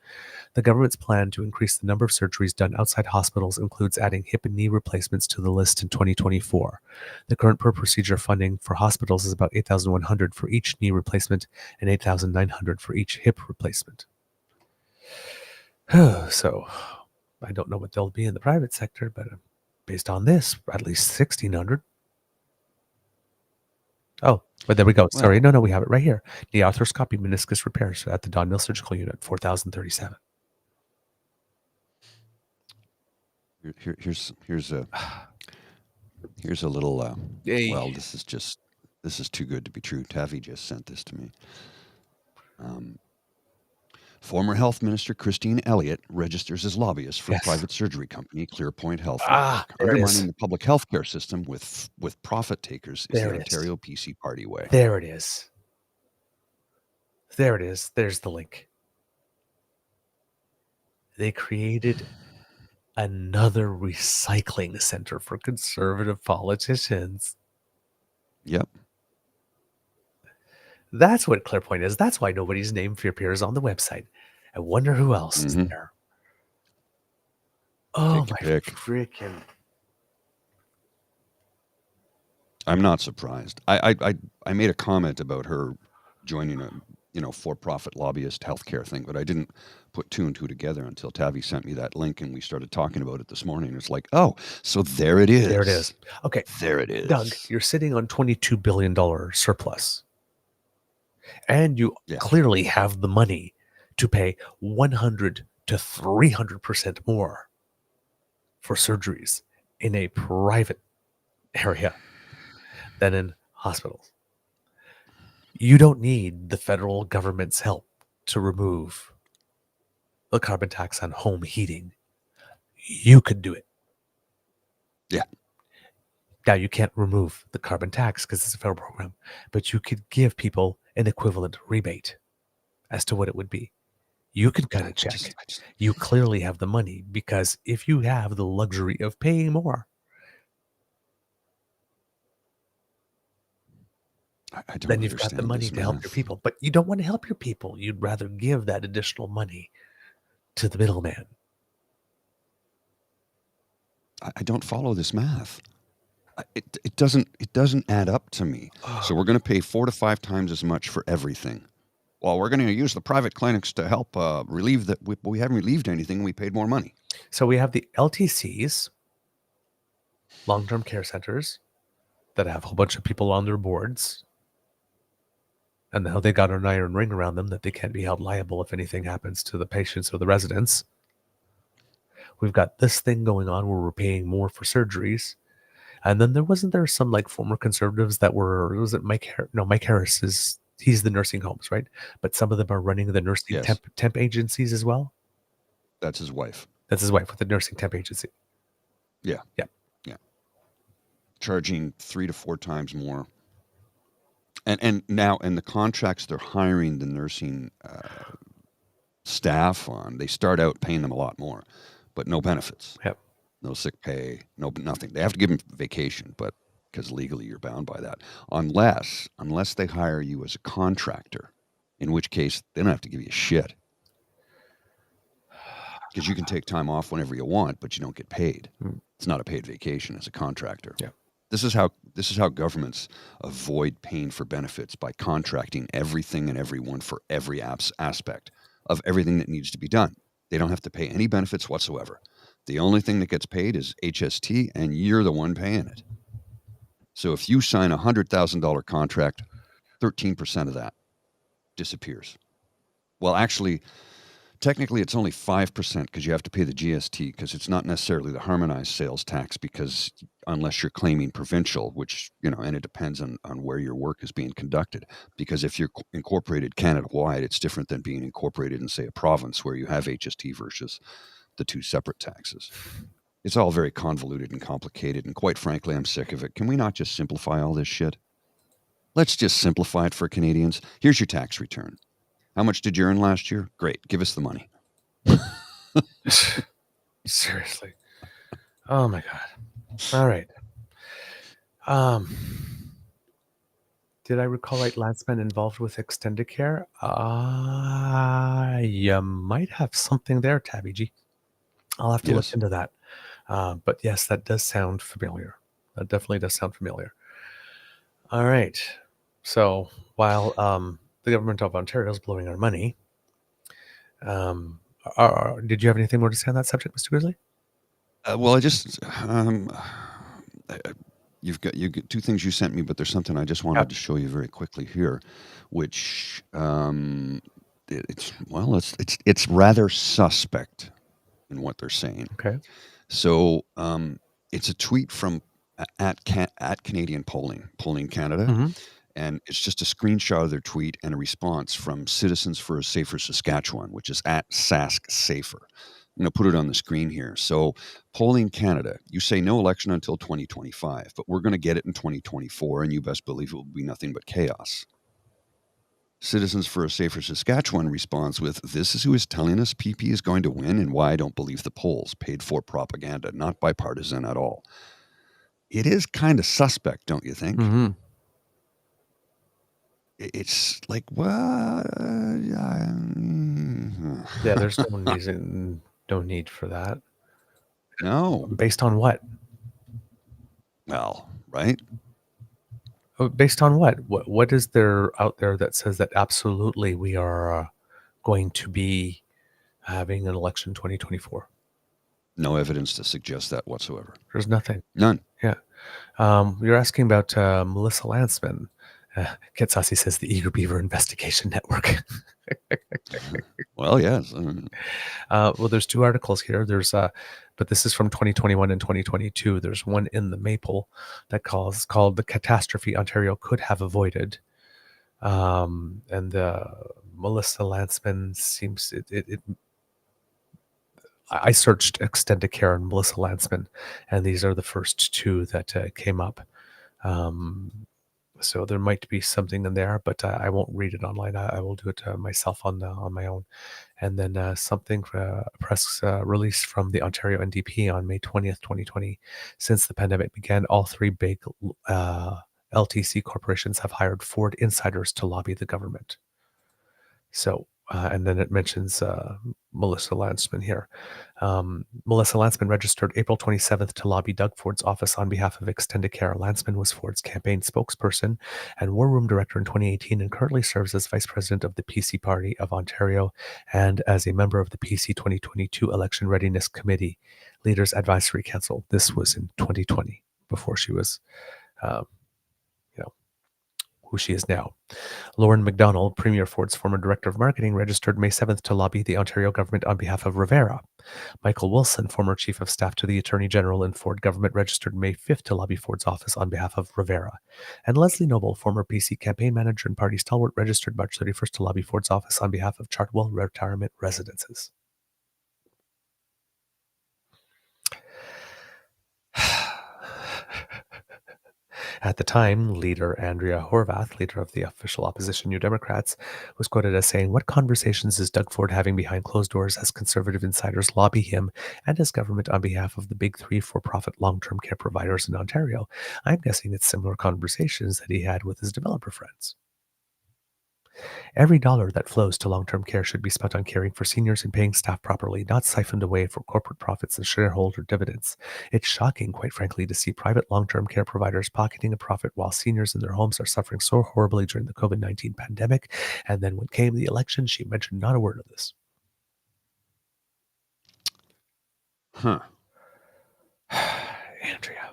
Speaker 3: The government's plan to increase the number of surgeries done outside hospitals includes adding hip and knee replacements to the list in 2024. The current per procedure funding for hospitals is about $8,100 for each knee replacement and $8,900 for each hip replacement. So, I don't know what they'll be in the private sector, but based on this, at least $1,600. Oh, but there we go.
Speaker 4: Well.
Speaker 3: Sorry. No, we have it right here. Knee arthroscopy meniscus repairs at the Don Mill Surgical Unit, 4,037.
Speaker 4: Here's a little.
Speaker 3: Yay.
Speaker 4: Well, this is too good to be true. Tavi just sent this to me. Former Health Minister Christine Elliott registers as lobbyist for private surgery company Clearpoint Health. Undermining the public health care system with profit takers is the Ontario PC Party way.
Speaker 3: There it is. There it is. There's the link. They created another recycling center for conservative politicians.
Speaker 4: Yep.
Speaker 3: That's what Clearpoint is. That's why nobody's name appears on the website. I wonder who else is there. Oh, my freaking.
Speaker 4: I'm not surprised. I made a comment about her joining a for-profit lobbyist healthcare thing, but I didn't put two and two together until Tavi sent me that link and we started talking about it this morning. It's like, oh, so there it is.
Speaker 3: There it is. Okay.
Speaker 4: There it is.
Speaker 3: Doug, you're sitting on $22 billion surplus. And you clearly have the money to pay 100 to 300% more for surgeries in a private area than in hospitals. You don't need the federal government's help to remove the carbon tax on home heating. You could do it.
Speaker 4: Yeah.
Speaker 3: Now, you can't remove the carbon tax because it's a federal program, but you could give people an equivalent rebate as to what it would be. You can cut a check. You clearly have the money because if you have the luxury of paying more, then you've got the money to help your people. But you don't want to help your people. You'd rather give that additional money to the middleman.
Speaker 4: I don't follow this math. It doesn't add up to me. So we're going to pay 4 to 5 times as much for everything. Well, we're going to use the private clinics to help relieve that. We haven't relieved anything. We paid more money.
Speaker 3: So we have the LTCs, long-term care centers, that have a whole bunch of people on their boards. And now they got an iron ring around them that they can't be held liable if anything happens to the patients or the residents. We've got this thing going on where we're paying more for surgeries. And then wasn't there some like former conservatives that was it Mike Harris he's the nursing homes, right? But some of them are running the nursing temp agencies as well.
Speaker 4: That's his wife.
Speaker 3: That's his wife with the nursing temp agency.
Speaker 4: Yeah. Charging 3 to 4 times more. And now the contracts they're hiring the nursing staff on, they start out paying them a lot more, but no benefits.
Speaker 3: Yep.
Speaker 4: No sick pay, nothing. They have to give them vacation, but because legally you're bound by that. Unless they hire you as a contractor, in which case they don't have to give you shit. Because you can take time off whenever you want, but you don't get paid. It's not a paid vacation as a contractor.
Speaker 3: Yeah.
Speaker 4: This is how governments avoid paying for benefits, by contracting everything and everyone for every aspect of everything that needs to be done. They don't have to pay any benefits whatsoever. The only thing that gets paid is HST, and you're the one paying it. So if you sign a $100,000 contract, 13% of that disappears. Well, actually, technically it's only 5% because you have to pay the GST, because it's not necessarily the harmonized sales tax, because unless you're claiming provincial, which, and it depends on where your work is being conducted. Because if you're incorporated Canada-wide, it's different than being incorporated in, say, a province where you have HST versus the 2 separate taxes. It's all very convoluted and complicated, and quite frankly, I'm sick of it. Can we not just simplify all this shit? Let's just simplify it for Canadians. Here's your tax return. How much did you earn last year? Great. Give us the money.
Speaker 3: Seriously. Oh my God. All right. Did I recall right, Lanceman involved with extended care? You might have something there, Tabby G. I'll have to look into that. But yes, that does sound familiar. That definitely does sound familiar. All right. So while the government of Ontario is blowing our money, did you have anything more to say on that subject, Mr. Grizzly?
Speaker 4: Well, I just you've got two things you sent me, but there's something I just wanted to show you very quickly here, which it's rather suspect in what they're saying.
Speaker 3: Okay.
Speaker 4: So it's a tweet from at Canadian Polling Canada,
Speaker 3: Mm-hmm.
Speaker 4: and it's just a screenshot of their tweet and a response from Citizens for a Safer Saskatchewan, which is at Sask Safer. I'm going to put it on the screen here. So, Polling Canada, you say no election until 2025, but we're going to get it in 2024, and you best believe it will be nothing but chaos. Citizens for a Safer Saskatchewan responds with, "This is who is telling us PP is going to win and why I don't believe the polls. Paid for propaganda, not bipartisan at all." It is kind of suspect, don't you think?
Speaker 3: Mm-hmm.
Speaker 4: It's like, well,
Speaker 3: Yeah, there's no need for that.
Speaker 4: no.
Speaker 3: Based on what?
Speaker 4: Well, right?
Speaker 3: Based on what? What is there out there that says that absolutely we are going to be having an election 2024?
Speaker 4: No evidence to suggest that whatsoever.
Speaker 3: There's nothing.
Speaker 4: None.
Speaker 3: Yeah. You're asking about Melissa Landsman. Kit Saucy says the Eager Beaver Investigation Network.
Speaker 4: Well, yes.
Speaker 3: Well, there's two articles here. There's but this is from 2021 and 2022. There's one in the Maple that called "The Catastrophe Ontario Could Have Avoided," and Melissa Landsman seems it. I searched extended care and Melissa Landsman, and these are the first two that came up. So there might be something in there, but I won't read it online. I will do it myself on my own. And then something a press release from the Ontario NDP on May 20th, 2020. Since the pandemic began, all three big LTC corporations have hired Ford insiders to lobby the government. So, and then it mentions Melissa Landsman here. Melissa Landsman registered April 27th to lobby Doug Ford's office on behalf of Extendicare. Landsman was Ford's campaign spokesperson and war room director in 2018 and currently serves as vice president of the PC Party of Ontario and as a member of the PC 2022 Election Readiness Committee Leaders Advisory Council. This was in 2020, before she was, who she is now. Lauren McDonald, Premier Ford's former Director of Marketing, registered May 7th to lobby the Ontario government on behalf of Rivera. Michael Wilson, former Chief of Staff to the Attorney General in Ford government, registered May 5th to lobby Ford's office on behalf of Rivera. And Leslie Noble, former PC campaign manager and party stalwart, registered March 31st to lobby Ford's office on behalf of Chartwell Retirement Residences. At the time, leader Andrea Horvath, leader of the official opposition New Democrats, was quoted as saying, "What conversations is Doug Ford having behind closed doors as conservative insiders lobby him and his government on behalf of the big three for-profit long-term care providers in Ontario? I'm guessing it's similar conversations that he had with his developer friends. Every dollar that flows to long-term care should be spent on caring for seniors and paying staff properly, not siphoned away for corporate profits and shareholder dividends. It's shocking, quite frankly, to see private long-term care providers pocketing a profit while seniors in their homes are suffering so horribly during the COVID-19 pandemic." And then when came the election, she mentioned not a word of this.
Speaker 4: Huh.
Speaker 3: Andrea.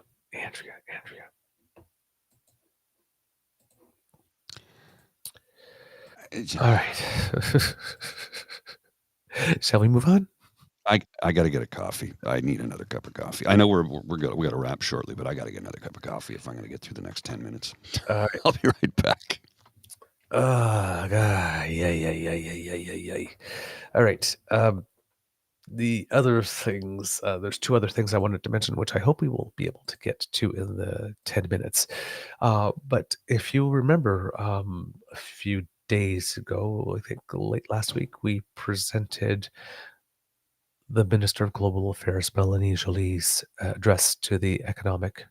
Speaker 3: All right. Shall we move on?
Speaker 4: I got to get a coffee. I need another cup of coffee. I know we got to wrap shortly, but I got to get another cup of coffee if I'm going to get through the next 10 minutes. I'll be right back.
Speaker 3: Yeah. All right. The other things, there's two other things I wanted to mention, which I hope we will be able to get to in the 10 minutes. But if you remember, a few days ago, I think late last week, we presented the Minister of Global Affairs, Melanie Jolie's address to the Economic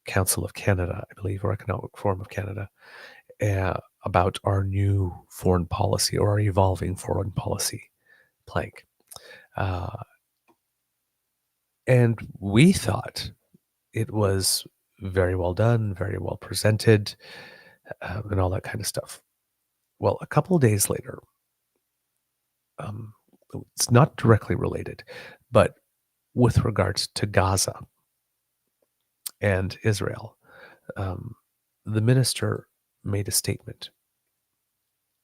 Speaker 3: Council of Canada, I believe, or Economic Forum of Canada, about our new foreign policy or our evolving foreign policy plank. And we thought it was very well done, very well presented, and all that kind of stuff. Well, a couple of days later, it's not directly related, but with regards to Gaza and Israel, the minister made a statement.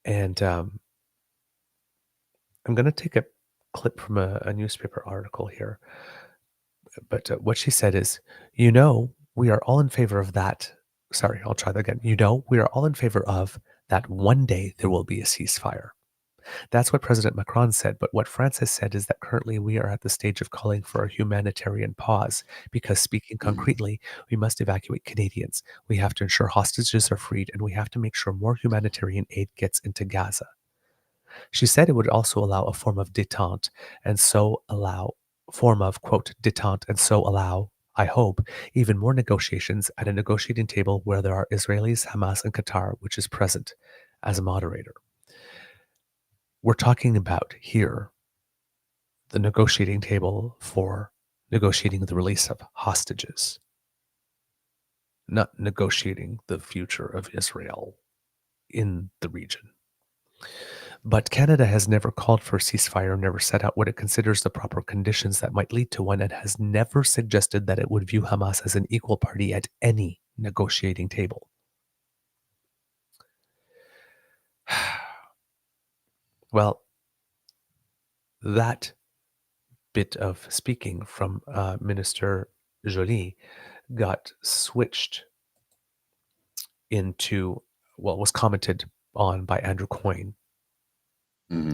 Speaker 3: And I'm going to take a clip from a newspaper article here. But what she said is, we are all in favor of that. Sorry, I'll try that again. We are all in favor of that one day there will be a ceasefire. That's what President Macron said. But what France has said is that currently we are at the stage of calling for a humanitarian pause because, speaking concretely, we must evacuate Canadians. We have to ensure hostages are freed, and we have to make sure more humanitarian aid gets into Gaza. She said it would also allow a form of détente and so allow, quote, détente and so allow, I hope, even more negotiations at a negotiating table where there are Israelis, Hamas, and Qatar, which is present as a moderator. We're talking about here the negotiating table for negotiating the release of hostages, not negotiating the future of Israel in the region. But Canada has never called for a ceasefire, never set out what it considers the proper conditions that might lead to one, and has never suggested that it would view Hamas as an equal party at any negotiating table. Well, that bit of speaking from Minister Joly got switched into, was commented on by Andrew Coyne.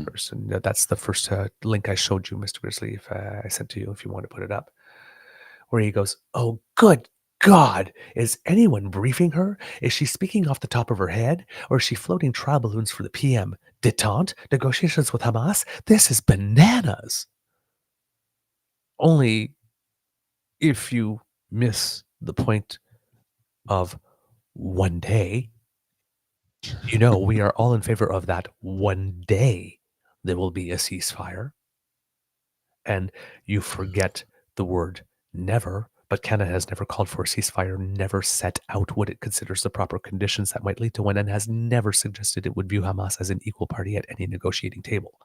Speaker 3: Person. That's the first link I showed you, Mr. Grizzly, if I sent to you, if you want to put it up, where he goes, "Oh, good God, is anyone briefing her? Is she speaking off the top of her head, or is she floating trial balloons for the PM? Détente? Negotiations with Hamas? This is bananas." Only if you miss the point of one day, we are all in favor of that one day there will be a ceasefire. And you forget the word never, but Canada has never called for a ceasefire, never set out what it considers the proper conditions that might lead to one, and has never suggested it would view Hamas as an equal party at any negotiating table.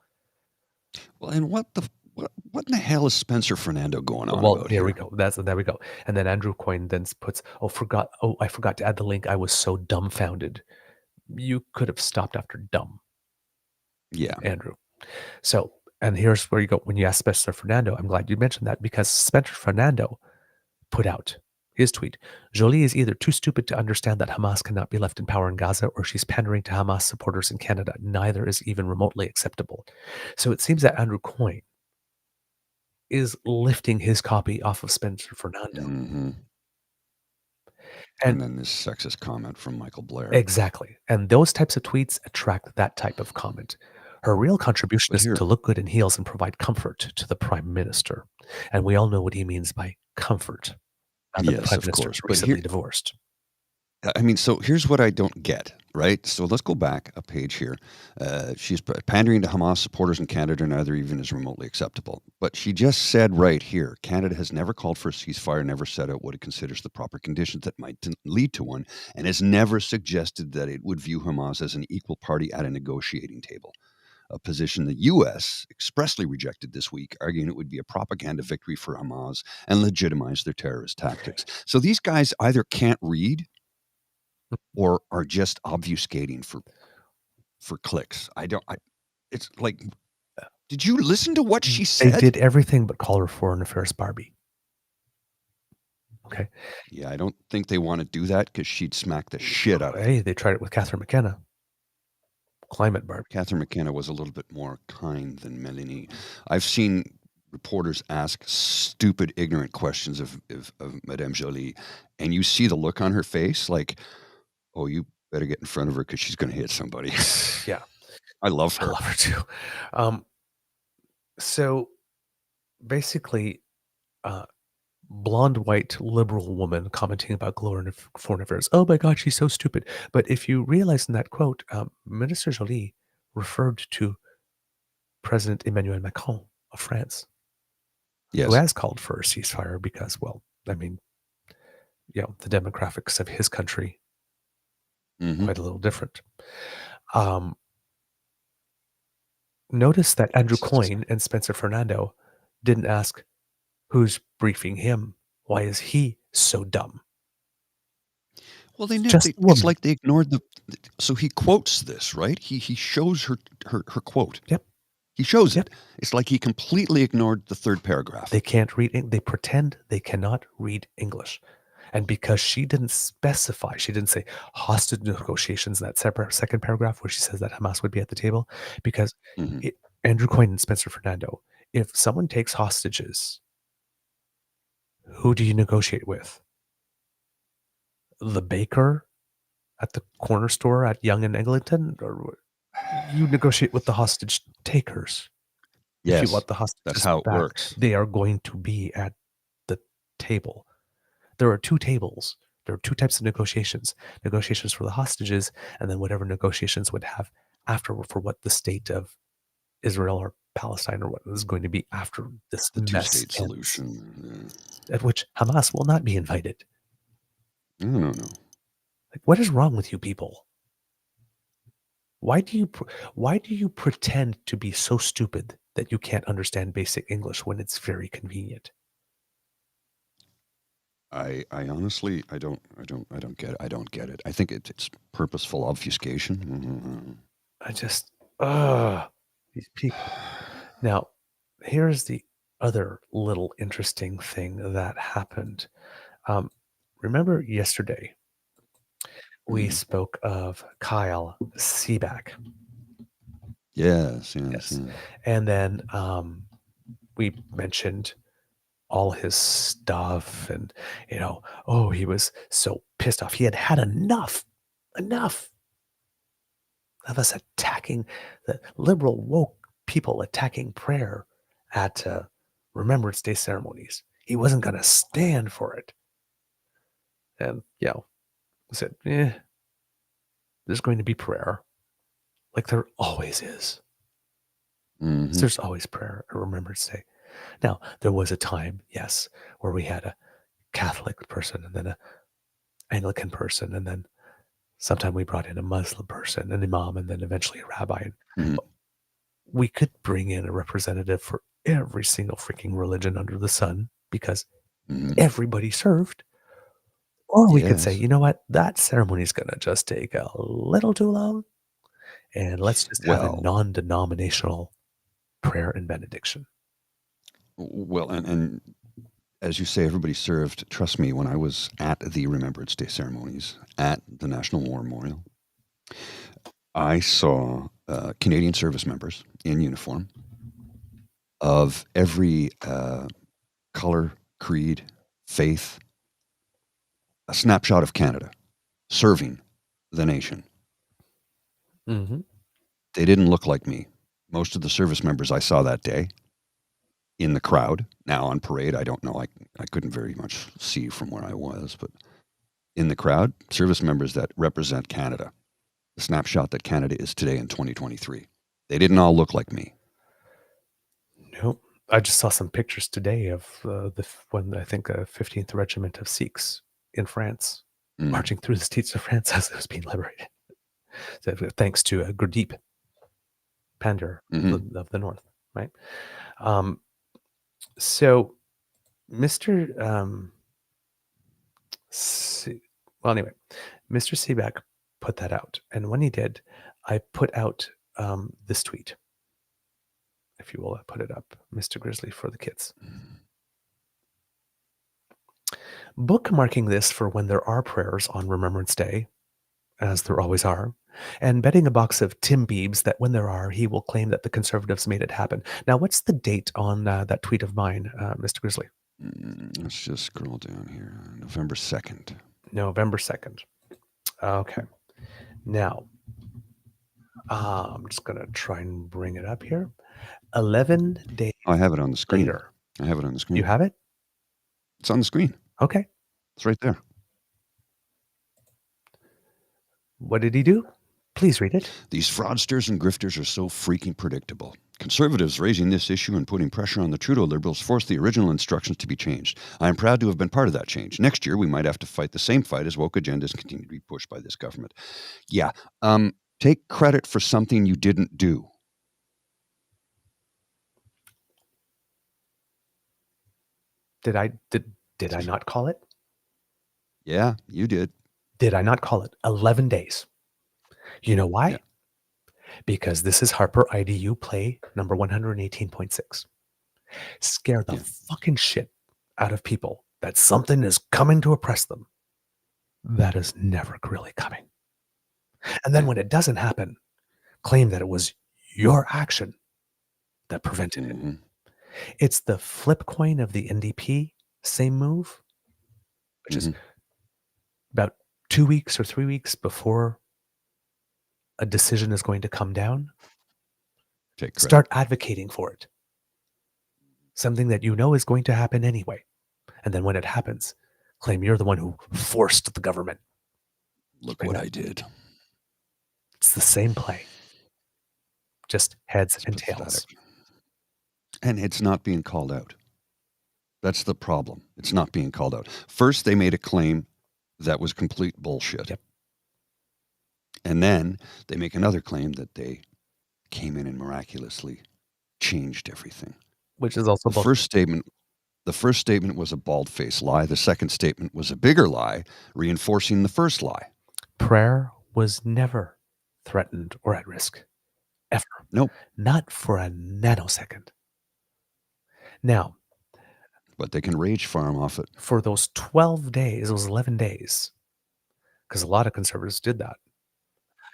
Speaker 4: Well, and what in the hell is Spencer Fernando going on
Speaker 3: Well,
Speaker 4: about
Speaker 3: there
Speaker 4: here?
Speaker 3: we go. There we go. And then Andrew Coyne then puts, I forgot to add the link. I was so dumbfounded. You could have stopped after dumb.
Speaker 4: Yeah.
Speaker 3: Andrew. So, and here's where you go. When you ask Spencer Fernando, I'm glad you mentioned that, because Spencer Fernando put out his tweet. Joly is either too stupid to understand that Hamas cannot be left in power in Gaza, or she's pandering to Hamas supporters in Canada. Neither is even remotely acceptable. So it seems that Andrew Coyne is lifting his copy off of Spencer Fernando.
Speaker 4: Mm-hmm. And then this sexist comment from Michael Blair.
Speaker 3: Exactly. And those types of tweets attract that type of comment. Her real contribution is to look good in heels and provide comfort to the Prime Minister. And we all know what he means by comfort. The Prime Minister is recently divorced.
Speaker 4: I mean, so here's what I don't get, right? So let's go back a page here. She's pandering to Hamas supporters in Canada, neither even is remotely acceptable. But she just said right here, Canada has never called for a ceasefire, never set out what it considers the proper conditions that might lead to one, and has never suggested that it would view Hamas as an equal party at a negotiating table. A position the U.S. expressly rejected this week, arguing it would be a propaganda victory for Hamas and legitimize their terrorist tactics. So these guys either can't read or are just obfuscating for clicks. It's like, did you listen to what she said?
Speaker 3: They did everything but call her Foreign Affairs Barbie. Okay.
Speaker 4: Yeah, I don't think they want to do that because she'd smack the shit out of it.
Speaker 3: Hey, they tried it with Catherine McKenna. Climate Barbie.
Speaker 4: Catherine McKenna was a little bit more kind than Melanie. I've seen reporters ask stupid, ignorant questions of Madame Joly, and you see the look on her face like, oh, you better get in front of her because she's going to hit somebody.
Speaker 3: Yeah.
Speaker 4: I love her.
Speaker 3: I love her too. So basically, blonde, white, liberal woman commenting about global foreign affairs. Oh my God, she's so stupid. But if you realize in that quote, Minister Joly referred to President Emmanuel Macron of France, who has called for a ceasefire because, well, I mean, the demographics of his country quite a little different. Notice that Andrew Coyne and Spencer Fernando didn't ask who's briefing him. Why is he so dumb?
Speaker 4: Well, they
Speaker 2: Just a
Speaker 4: it's
Speaker 2: woman.
Speaker 4: like they ignored so he quotes this, right? He shows her quote.
Speaker 2: Yep.
Speaker 4: He shows
Speaker 2: Yep.
Speaker 4: it. It's like he completely ignored the third paragraph.
Speaker 3: They can't read. They pretend they cannot read English, and because she didn't specify, she didn't say hostage negotiations in that separate second paragraph where she says that Hamas would be at the table. Because
Speaker 4: Mhm.
Speaker 3: Andrew Coyne and Spencer Fernando, if someone takes hostages, who do you negotiate with? The baker at the corner store at Yonge and Eglinton, or you negotiate with the hostage takers? If you
Speaker 4: Yes,
Speaker 3: want the
Speaker 4: that's
Speaker 3: hostages
Speaker 4: how it
Speaker 3: back,
Speaker 4: works.
Speaker 3: they are going to be at the table. There are two tables. There are two types of negotiations: negotiations for the hostages, and then whatever negotiations would have after for what the state of Israel or Palestine or what is going to be after this
Speaker 4: The
Speaker 3: mess
Speaker 4: two-state
Speaker 3: ends,
Speaker 4: solution.
Speaker 3: at which Hamas will not be invited.
Speaker 4: No.
Speaker 3: Like, what is wrong with you people? Why do you pretend to be so stupid that you can't understand basic English when it's very convenient?
Speaker 4: I honestly I don't get it. I don't get it. I think it's purposeful obfuscation.
Speaker 3: I just, these people. Now, here's the other little interesting thing that happened. Um, remember yesterday we
Speaker 4: Mhm.
Speaker 3: spoke of Kyle Seaback.
Speaker 4: Yes.
Speaker 3: Yes. And then we mentioned all his stuff and, oh, he was so pissed off. He had had enough of us attacking the liberal woke people attacking prayer at Remembrance Day ceremonies. He wasn't going to stand for it. And, I said, there's going to be prayer like there always is.
Speaker 4: Mhm.
Speaker 3: There's always prayer at Remembrance Day. Now, there was a time, yes, where we had a Catholic person and then an Anglican person, and then sometime we brought in a Muslim person, an imam, and then eventually a rabbi.
Speaker 4: Mhm.
Speaker 3: We could bring in a representative for every single freaking religion under the sun because
Speaker 4: Mhm.
Speaker 3: everybody served. Or we could say,
Speaker 4: Yes.
Speaker 3: you know what, that ceremony is going to just take a little too long, and let's just have a
Speaker 4: Well,
Speaker 3: non-denominational prayer and benediction.
Speaker 4: and as you say, everybody served. Trust me, when I was at the Remembrance Day ceremonies at the National War Memorial, I saw Canadian service members in uniform of every color, creed, faith, a snapshot of Canada serving the nation.
Speaker 3: Mm-hmm.
Speaker 4: They didn't look like me. Most of the service members I saw that day in the crowd, now on parade, I don't know. I couldn't very much see from where I was, but in the crowd, service members that represent Canada, the snapshot that Canada is today in 2023. They didn't all look like me.
Speaker 3: Nope. I just saw some pictures today of when I think 15th Regiment of Sikhs in France
Speaker 4: Mm.
Speaker 3: marching through the streets of France as it was being liberated. So, thanks to Gurdeep Pandher
Speaker 4: Mhm.
Speaker 3: of the North, right? Um, so, Mr. Well, anyway, Mr. Seaback put that out, and when he did, I put out this tweet. If you will, I put it up, Mr. Grizzly for the kids. Bookmarking this for when there are prayers on Remembrance Day, as there always are, and betting a box of Tim Beebs that when there are, he will claim that the Conservatives made it happen. Now, what's the date on that tweet of mine, Mr. Grizzly?
Speaker 4: Let's just scroll down here. November 2nd.
Speaker 3: November 2nd. Okay. Now, I'm just going to try and bring it up here. 11 days
Speaker 4: Oh, I have it on the screen.
Speaker 3: later.
Speaker 4: I have it on the screen.
Speaker 3: You have it?
Speaker 4: It's on the screen.
Speaker 3: Okay.
Speaker 4: It's right there.
Speaker 3: What did he do? Please read it.
Speaker 4: These fraudsters and grifters are so freaking predictable. Conservatives raising this issue and putting pressure on the Trudeau Liberals forced the original instructions to be changed. I am proud to have been part of that change. Next year, we might have to fight the same fight as woke agendas continue to be pushed by this government. Yeah. Take credit for something you didn't do.
Speaker 3: Did I not call it?
Speaker 4: Yeah, you did.
Speaker 3: Did I not call it 11 days? You know why?
Speaker 4: Yeah.
Speaker 3: Because this is Harper IDU play number 118.6. Scare the
Speaker 4: Yeah.
Speaker 3: fucking shit out of people that something is coming to oppress them. That is never really coming. And then
Speaker 4: Yeah.
Speaker 3: when it doesn't happen, claim that it was your action that prevented it.
Speaker 4: Mhm.
Speaker 3: It's the flip coin of the NDP, same move, which is
Speaker 4: Mhm.
Speaker 3: about 2 weeks or 3 weeks before a decision is going to come down.
Speaker 4: Take credit.
Speaker 3: Start advocating for it. Something that you know is going to happen anyway. And then when it happens, claim you're the one who forced the government.
Speaker 4: Look what I did.
Speaker 3: It's the same play, just heads
Speaker 4: It's
Speaker 3: and tails.
Speaker 4: pathetic. And it's not being called out. That's the problem. It's not being called out. First, they made a claim that was complete bullshit.
Speaker 3: Yep.
Speaker 4: And then they make another claim that they came in and miraculously changed everything.
Speaker 3: Which is also
Speaker 4: The first statement was a bald-faced lie. The second statement was a bigger lie, reinforcing the first lie.
Speaker 3: Prayer was never threatened or at risk. Ever.
Speaker 4: Nope.
Speaker 3: Not for a nanosecond. Now,
Speaker 4: But they can rage farm off it.
Speaker 3: for those 12 days, those 11 days, because a lot of conservatives did that.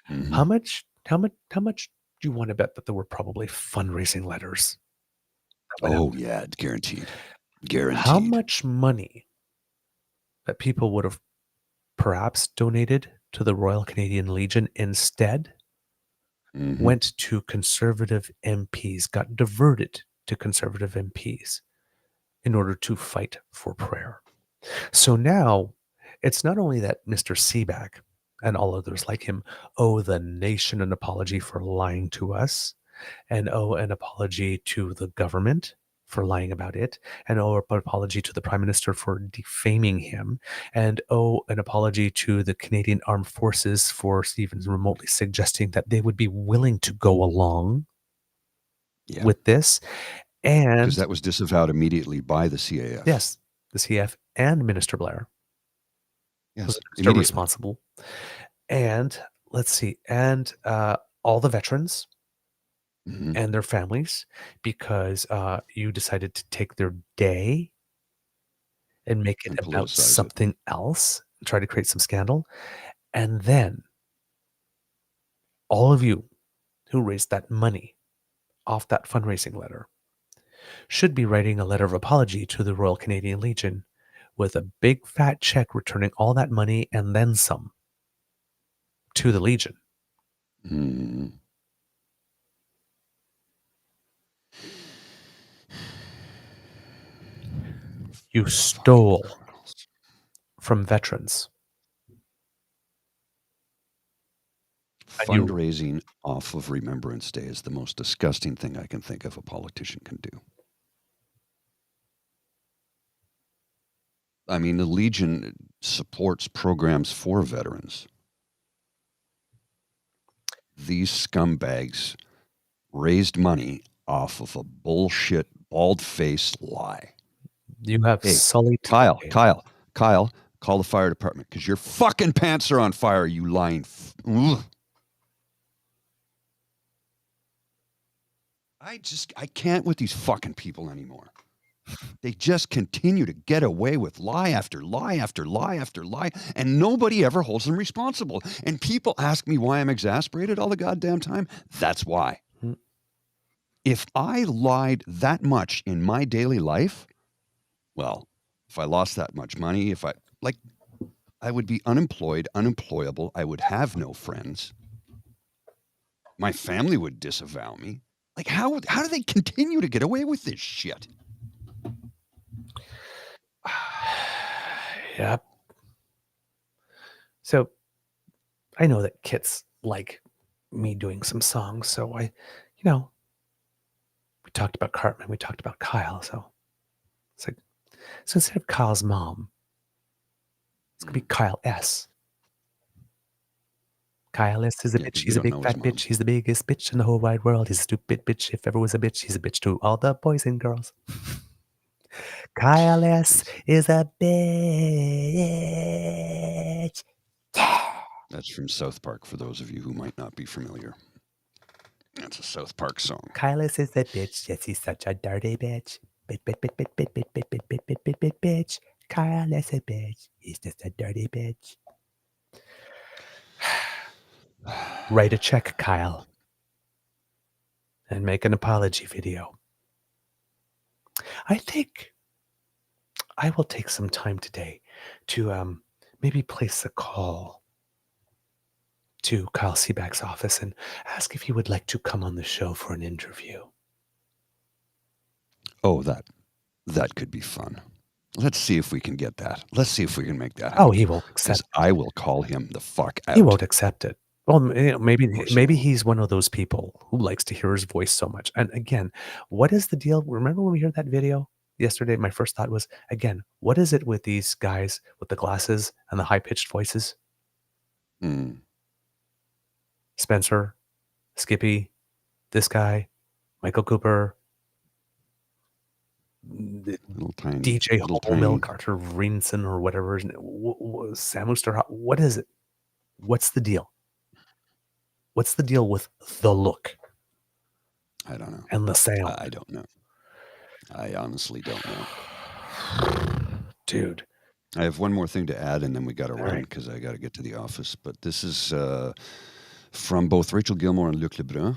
Speaker 4: Mhm.
Speaker 3: How much do you want to bet that there were probably fundraising letters? that went out?
Speaker 4: Oh, yeah, guaranteed. Guaranteed.
Speaker 3: How much money that people would have perhaps donated to the Royal Canadian Legion instead
Speaker 4: Mhm.
Speaker 3: went to conservative MPs, got diverted to conservative MPs in order to fight for prayer. So now it's not only that Mr. Seaback and all others like him owe the nation an apology for lying to us, and owe an apology to the government for lying about it, and owe an apology to the Prime Minister for defaming him, and owe an apology to the Canadian Armed Forces for even remotely suggesting that they would be willing to go along
Speaker 4: Yeah.
Speaker 3: with this. And
Speaker 4: Because that was disavowed immediately by the CAF.
Speaker 3: yes, the CF and Minister Blair
Speaker 4: Yes,
Speaker 3: was still
Speaker 4: immediately.
Speaker 3: responsible. And let's see, and all the veterans
Speaker 4: Mhm.
Speaker 3: and their families, because you decided to take their day and make it
Speaker 4: And
Speaker 3: about
Speaker 4: politicize it.
Speaker 3: something else, and try to create some scandal. And then all of you who raised that money off that fundraising letter should be writing a letter of apology to the Royal Canadian Legion with a big fat check returning all that money and then some to the Legion.
Speaker 4: Mhm.
Speaker 3: You stole
Speaker 4: Fucking criminals.
Speaker 3: from veterans. And you-
Speaker 4: Fundraising off of Remembrance Day is the most disgusting thing I can think of a politician can do. I mean, the Legion supports programs for veterans. These scumbags raised money off of a bullshit, bald-faced lie.
Speaker 3: You have
Speaker 4: Hey,
Speaker 3: sullied
Speaker 4: Kyle,
Speaker 3: today.
Speaker 4: Kyle, call the fire department because your fucking pants are on fire, you lying. Ugh. I can't with these fucking people anymore. They just continue to get away with lie after lie after lie after lie, and nobody ever holds them responsible. And people ask me why I'm exasperated all the goddamn time. That's why.
Speaker 3: Hmm.
Speaker 4: If I lied that much in my daily life, well, if I lost that much money, I would be unemployed, unemployable. I would have no friends. My family would disavow me. Like, how do they continue to get away with this shit?
Speaker 3: Yep. So I know that Kit's like me doing some songs, so we talked about Cartman, we talked about Kyle, so it's like, so instead of Kyle's mom, it's gonna be Kyle S. Kyle S is a
Speaker 4: Yeah,
Speaker 3: bitch.
Speaker 4: 'cause we
Speaker 3: He's a
Speaker 4: don't
Speaker 3: big
Speaker 4: know his
Speaker 3: fat
Speaker 4: mom.
Speaker 3: bitch. He's the biggest bitch in the whole wide world. He's a stupid bitch. If ever was a bitch, he's a bitch to all the boys and girls. Kyle S is a bitch.
Speaker 4: That's from South Park, for those of you who might not be familiar. That's a South Park song.
Speaker 3: Kylis is a bitch. Yes, he's such a dirty bitch. Bitch. Kyle is a bitch. He's just a dirty bitch. Write a check, Kyle, and make an apology video. I think I will take some time today to maybe place a call to Kyle Seaback's office and ask if he would like to come on the show for an interview.
Speaker 4: Oh, that could be fun. Let's see if we can get that. Let's see if we can make that happen.
Speaker 3: Oh, he won't accept.
Speaker 4: I will call him the fuck out.
Speaker 3: He won't accept it. Well, maybe
Speaker 4: he
Speaker 3: he's one of those people who likes to hear his voice so much. And again, what is the deal? Remember when we heard that video yesterday? My first thought was, again, what is it with these guys with the glasses and the high-pitched voices? Spencer, Skippy, this guy, Michael Cooper,
Speaker 4: Little tiny
Speaker 3: DJ
Speaker 4: little
Speaker 3: Holmill,
Speaker 4: tiny.
Speaker 3: Carter Rinson, or whatever. Sam Oosterhoff. What is it? What's the deal? What's the deal with the look
Speaker 4: I don't know.
Speaker 3: and the sound?
Speaker 4: I don't know. I honestly don't know.
Speaker 3: Dude.
Speaker 4: I have one more thing to add, and then we got to run
Speaker 3: right.
Speaker 4: because I got to get to the office. But this is from both Rachel Gilmore and Luc Lebrun.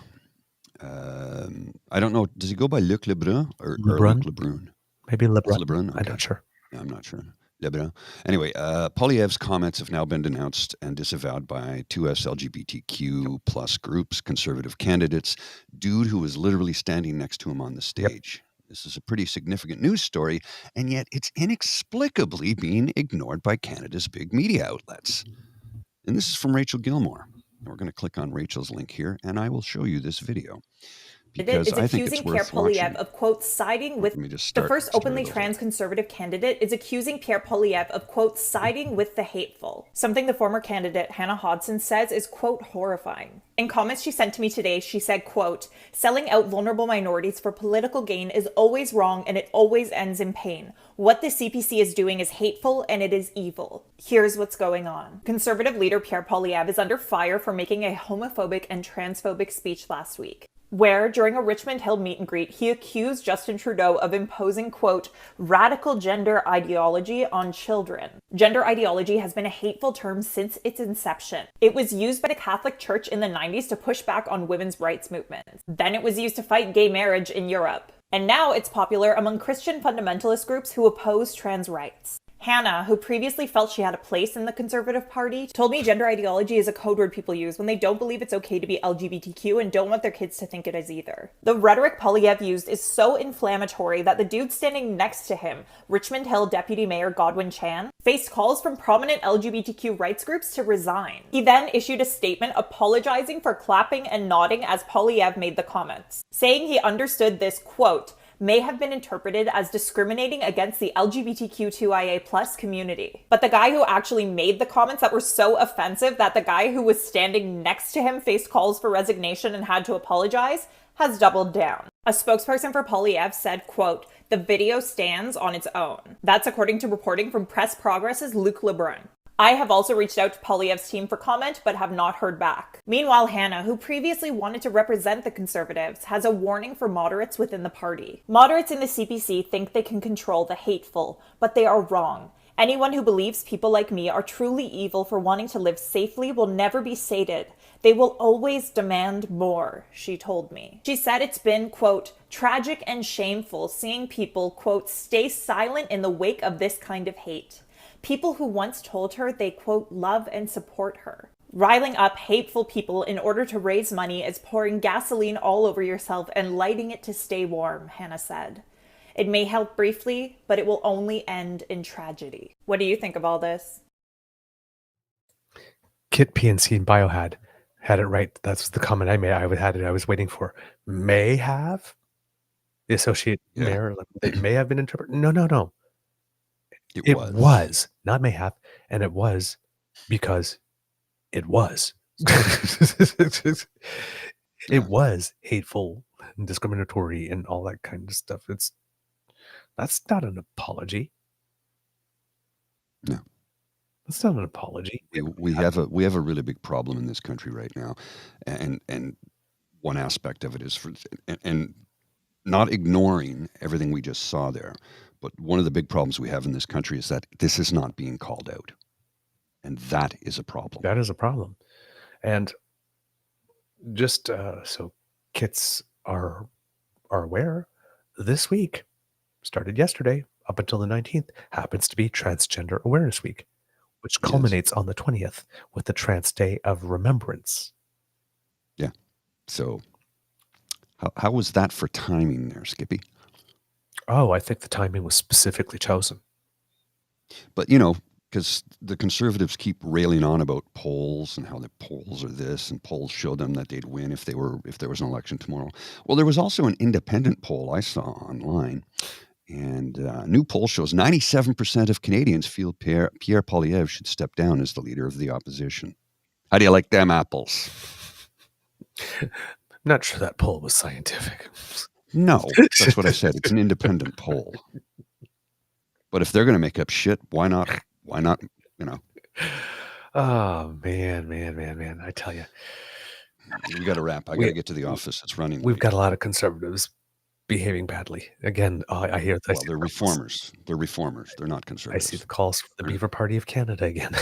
Speaker 4: I don't know. Does he go by Luc Lebrun or
Speaker 3: Lebrun?
Speaker 4: Luc Lebrun?
Speaker 3: Maybe
Speaker 4: It's
Speaker 3: Lebrun.
Speaker 4: Lebrun?
Speaker 3: I'm
Speaker 4: Okay.
Speaker 3: not sure.
Speaker 4: I'm not sure. Lebrun. Anyway, Poilievre's comments have now been denounced and disavowed by 2S LGBTQ plus groups, conservative candidates, dude who was literally standing next to him on the stage. This is a pretty significant news story, and yet it's inexplicably being ignored by Canada's big media outlets. And this is from Rachel Gilmore. We're going to click on Rachel's link here, and I will show you this video. Because I think it's worth watching.
Speaker 5: of, quote, siding with the first openly trans conservative candidate is accusing Pierre Poilievre of, quote, siding with the hateful. Something the former candidate, Hannah Hodson, says is, quote, horrifying. In comments she sent to me today, she said, quote, selling out vulnerable minorities for political gain is always wrong and it always ends in pain. What the CPC is doing is hateful and it is evil. Here's what's going on. Conservative leader Pierre Poilievre is under fire for making a homophobic and transphobic speech last week, where, during a Richmond Hill meet and greet, he accused Justin Trudeau of imposing, quote, radical gender ideology on children. Gender ideology has been a hateful term since its inception. It was used by the Catholic Church in the 90s to push back on women's rights movements. Then it was used to fight gay marriage in Europe. And now it's popular among Christian fundamentalist groups who oppose trans rights. Hannah, who previously felt she had a place in the Conservative Party, told me gender ideology is a code word people use when they don't believe it's okay to be LGBTQ and don't want their kids to think it is either. The rhetoric Poilievre used is so inflammatory that the dude standing next to him, Richmond Hill Deputy Mayor Godwin Chan, faced calls from prominent LGBTQ rights groups to resign. He then issued a statement apologizing for clapping and nodding as Poilievre made the comments, saying he understood this, quote, may have been interpreted as discriminating against the LGBTQ2IA+ community. But the guy who actually made the comments that were so offensive that the guy who was standing next to him faced calls for resignation and had to apologize has doubled down. A spokesperson for Poilievre said, quote, the video stands on its own. That's according to reporting from Press Progress's Luc Lebrun. I have also reached out to Poilievre's team for comment, but have not heard back. Meanwhile, Hannah, who previously wanted to represent the Conservatives, has a warning for moderates within the party. Moderates in the CPC think they can control the hateful, but they are wrong. Anyone who believes people like me are truly evil for wanting to live safely will never be sated. They will always demand more, she told me. She said it's been, quote, tragic and shameful seeing people, quote, stay silent in the wake of this kind of hate. People who once told her they, quote, love and support her. Riling up hateful people in order to raise money is pouring gasoline all over yourself and lighting it to stay warm, Hannah said. It may help briefly, but it will only end in tragedy. What do you think of all this?
Speaker 3: Kit PNC and Biohad had it right. That's the comment I made. I was waiting for. May have? The associate mayor, they may have been interpreted. No. It was, not may have, and it was because it was. It was hateful and discriminatory and all that kind of stuff. That's not an apology.
Speaker 4: No.
Speaker 3: It's not an apology.
Speaker 4: We have a really big problem in this country right now, and one aspect of it is and not ignoring everything we just saw there, but one of the big problems we have in this country is that this is not being called out, and that is a problem.
Speaker 3: That is a problem. And just so kits are aware, this week started yesterday up until the 19th happens to be Transgender Awareness Week, which culminates on the 20th with the Trans Day of Remembrance.
Speaker 4: Yeah. So how was that for timing there, Skippy?
Speaker 3: Oh, I think the timing was specifically chosen.
Speaker 4: But, because the conservatives keep railing on about polls and how the polls are this and polls show them that they'd win if there was an election tomorrow. Well, there was also an independent poll I saw online, and a new poll shows 97% of Canadians feel Pierre Poilievre should step down as the leader of the opposition. How do you like them apples?
Speaker 3: I'm not sure that poll was scientific.
Speaker 4: No, that's what I said. It's an independent poll. But if they're going to make up shit, why not?
Speaker 3: Oh, man. I tell you.
Speaker 4: We got to wrap. I got to get to the office. It's running.
Speaker 3: We've got a lot of conservatives behaving badly. Again, I hear that.
Speaker 4: Well, they're reformers. They're reformers. They're not conservatives.
Speaker 3: I see the calls for the Beaver Party of Canada again.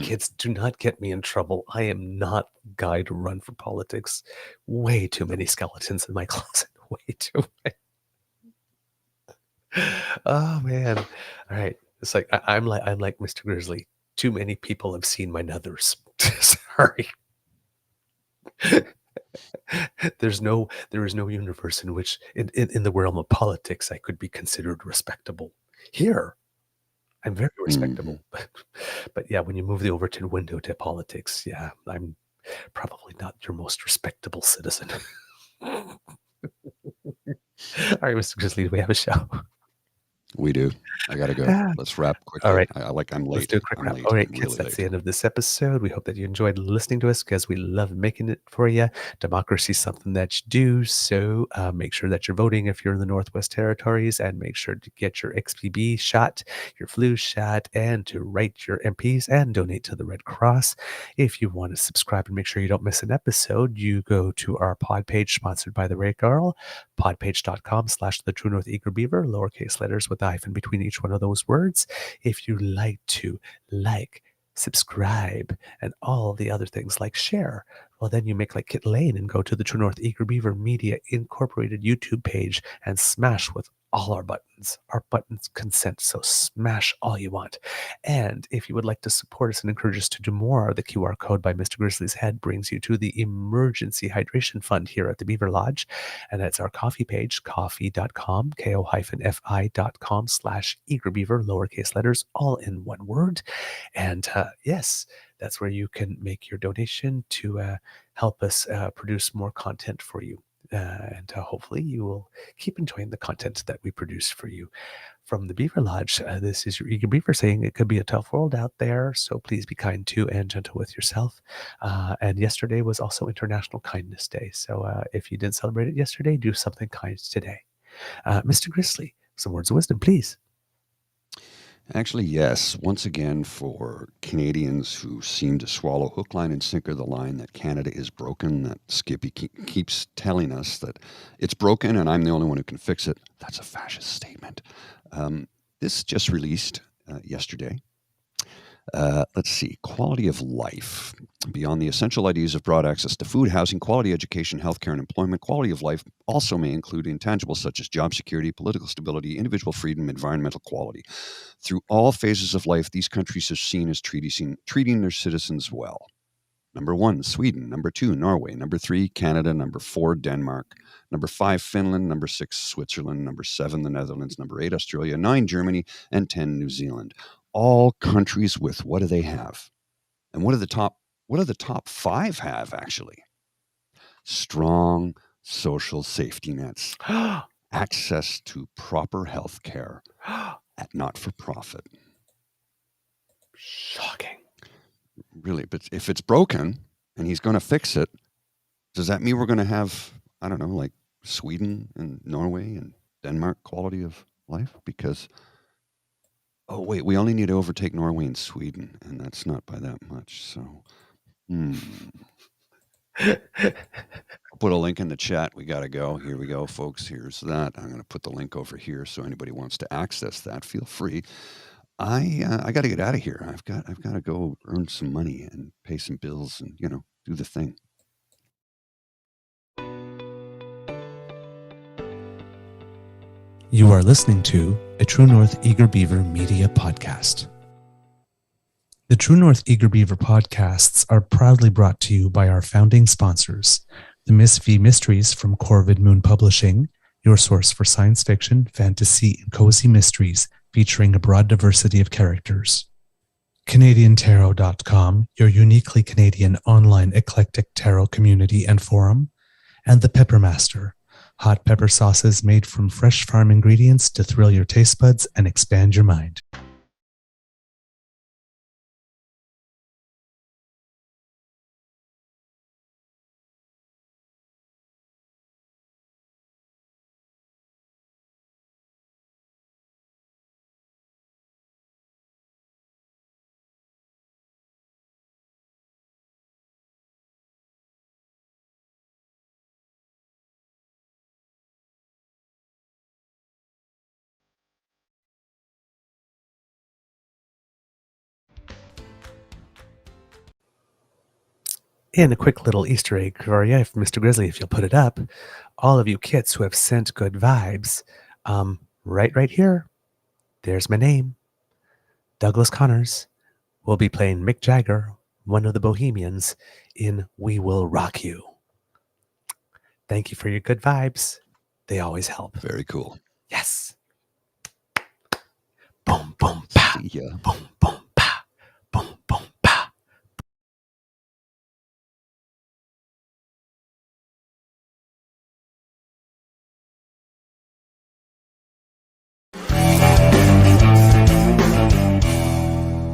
Speaker 3: Kids, do not get me in trouble. I am not a guy to run for politics. Way too many skeletons in my closet. Way too many. Oh man! All right, it's like I'm like Mr. Grizzly. Too many people have seen my nethers. Sorry. There is no universe in which, in the realm of politics, I could be considered respectable. Here, I'm very respectable. But yeah, when you move the Overton window to politics, yeah, I'm probably not your most respectable citizen. All right, Mr. Grizzly, do we have a show?
Speaker 4: We do. I got to go. Let's wrap quickly.
Speaker 3: All right.
Speaker 4: I'm late.
Speaker 3: Let's do a quick wrap. All right, kids, that's the end of this episode. We hope that you enjoyed listening to us because we love making it for you. Democracy is something that you do. So make sure that you're voting if you're in the Northwest Territories, and make sure to get your XBB shot, your flu shot, and to write your MPs and donate to the Red Cross. If you want to subscribe and make sure you don't miss an episode, you go to our pod page sponsored by the Ray Girl, podpage.com/the True North Eager Beaver, lowercase letters with a hyphen between each one of those words. If you like to subscribe, and all the other things like share, well, then you make like Kit Lane and go to the True North Eager Beaver Media Incorporated YouTube page and smash with all our buttons. Our buttons consent, so smash all you want. And if you would like to support us and encourage us to do more, the QR code by Mr. Grizzly's head brings you to the Emergency Hydration Fund here at the Beaver Lodge. And that's our coffee page, ko-fi.com, ko-fi.com/eagerbeaver, lowercase letters, all in one word. And yes, that's where you can make your donation to help us produce more content for you. And hopefully you will keep enjoying the content that we produce for you. From the Beaver Lodge, this is your Eager Beaver saying it could be a tough world out there, so please be kind to and gentle with yourself. And yesterday was also International Kindness Day, so if you didn't celebrate it yesterday, do something kind today. Mr. Grizzly, some words of wisdom, please.
Speaker 4: Actually, yes. Once again, for Canadians who seem to swallow hook, line, and sinker the line that Canada is broken, that Skippy keeps telling us that it's broken and I'm the only one who can fix it. That's a fascist statement. This just released yesterday. Let's see. Quality of life. Beyond the essential ideas of broad access to food, housing, quality education, healthcare, and employment, quality of life also may include intangibles such as job security, political stability, individual freedom, environmental quality. Through all phases of life, these countries are seen as treating their citizens well. Number 1, Sweden. Number 2, Norway. Number 3, Canada. Number 4, Denmark. Number 5, Finland. Number 6, Switzerland. Number 7, the Netherlands. Number 8, Australia. 9, Germany. And 10, New Zealand. All countries with what do they have? And what do the top 5 have, actually? Strong social safety nets, access to proper health care at not-for-profit.
Speaker 3: Shocking.
Speaker 4: Really, but if it's broken and he's going to fix it, does that mean we're going to have, I don't know, like Sweden and Norway and Denmark quality of life? Because Oh, wait, we only need to overtake Norway and Sweden, and that's not by that much. So, I'll put a link in the chat. We got to go. Here we go, folks. Here's that. I'm going to put the link over here so anybody wants to access that, feel free. I got to get out of here. I've got to go earn some money and pay some bills and do the thing.
Speaker 2: You are listening to a True North Eager Beaver media podcast. The True North Eager Beaver podcasts are proudly brought to you by our founding sponsors, the Miss V Mysteries from Corvid Moon Publishing, your source for science fiction, fantasy, and cozy mysteries featuring a broad diversity of characters. CanadianTarot.com, your uniquely Canadian online eclectic tarot community and forum, and the Peppermaster, hot pepper sauces made from fresh farm ingredients to thrill your taste buds and expand your mind.
Speaker 3: And a quick little Easter egg for you, if Mr. Grizzly, if you'll put it up. All of you kits who have sent good vibes, right here, there's my name. Douglas Connors will be playing Mick Jagger, one of the Bohemians, in We Will Rock You. Thank you for your good vibes. They always help.
Speaker 4: Very cool.
Speaker 3: Yes. Boom, boom, pow.
Speaker 4: See ya.
Speaker 3: Boom, boom.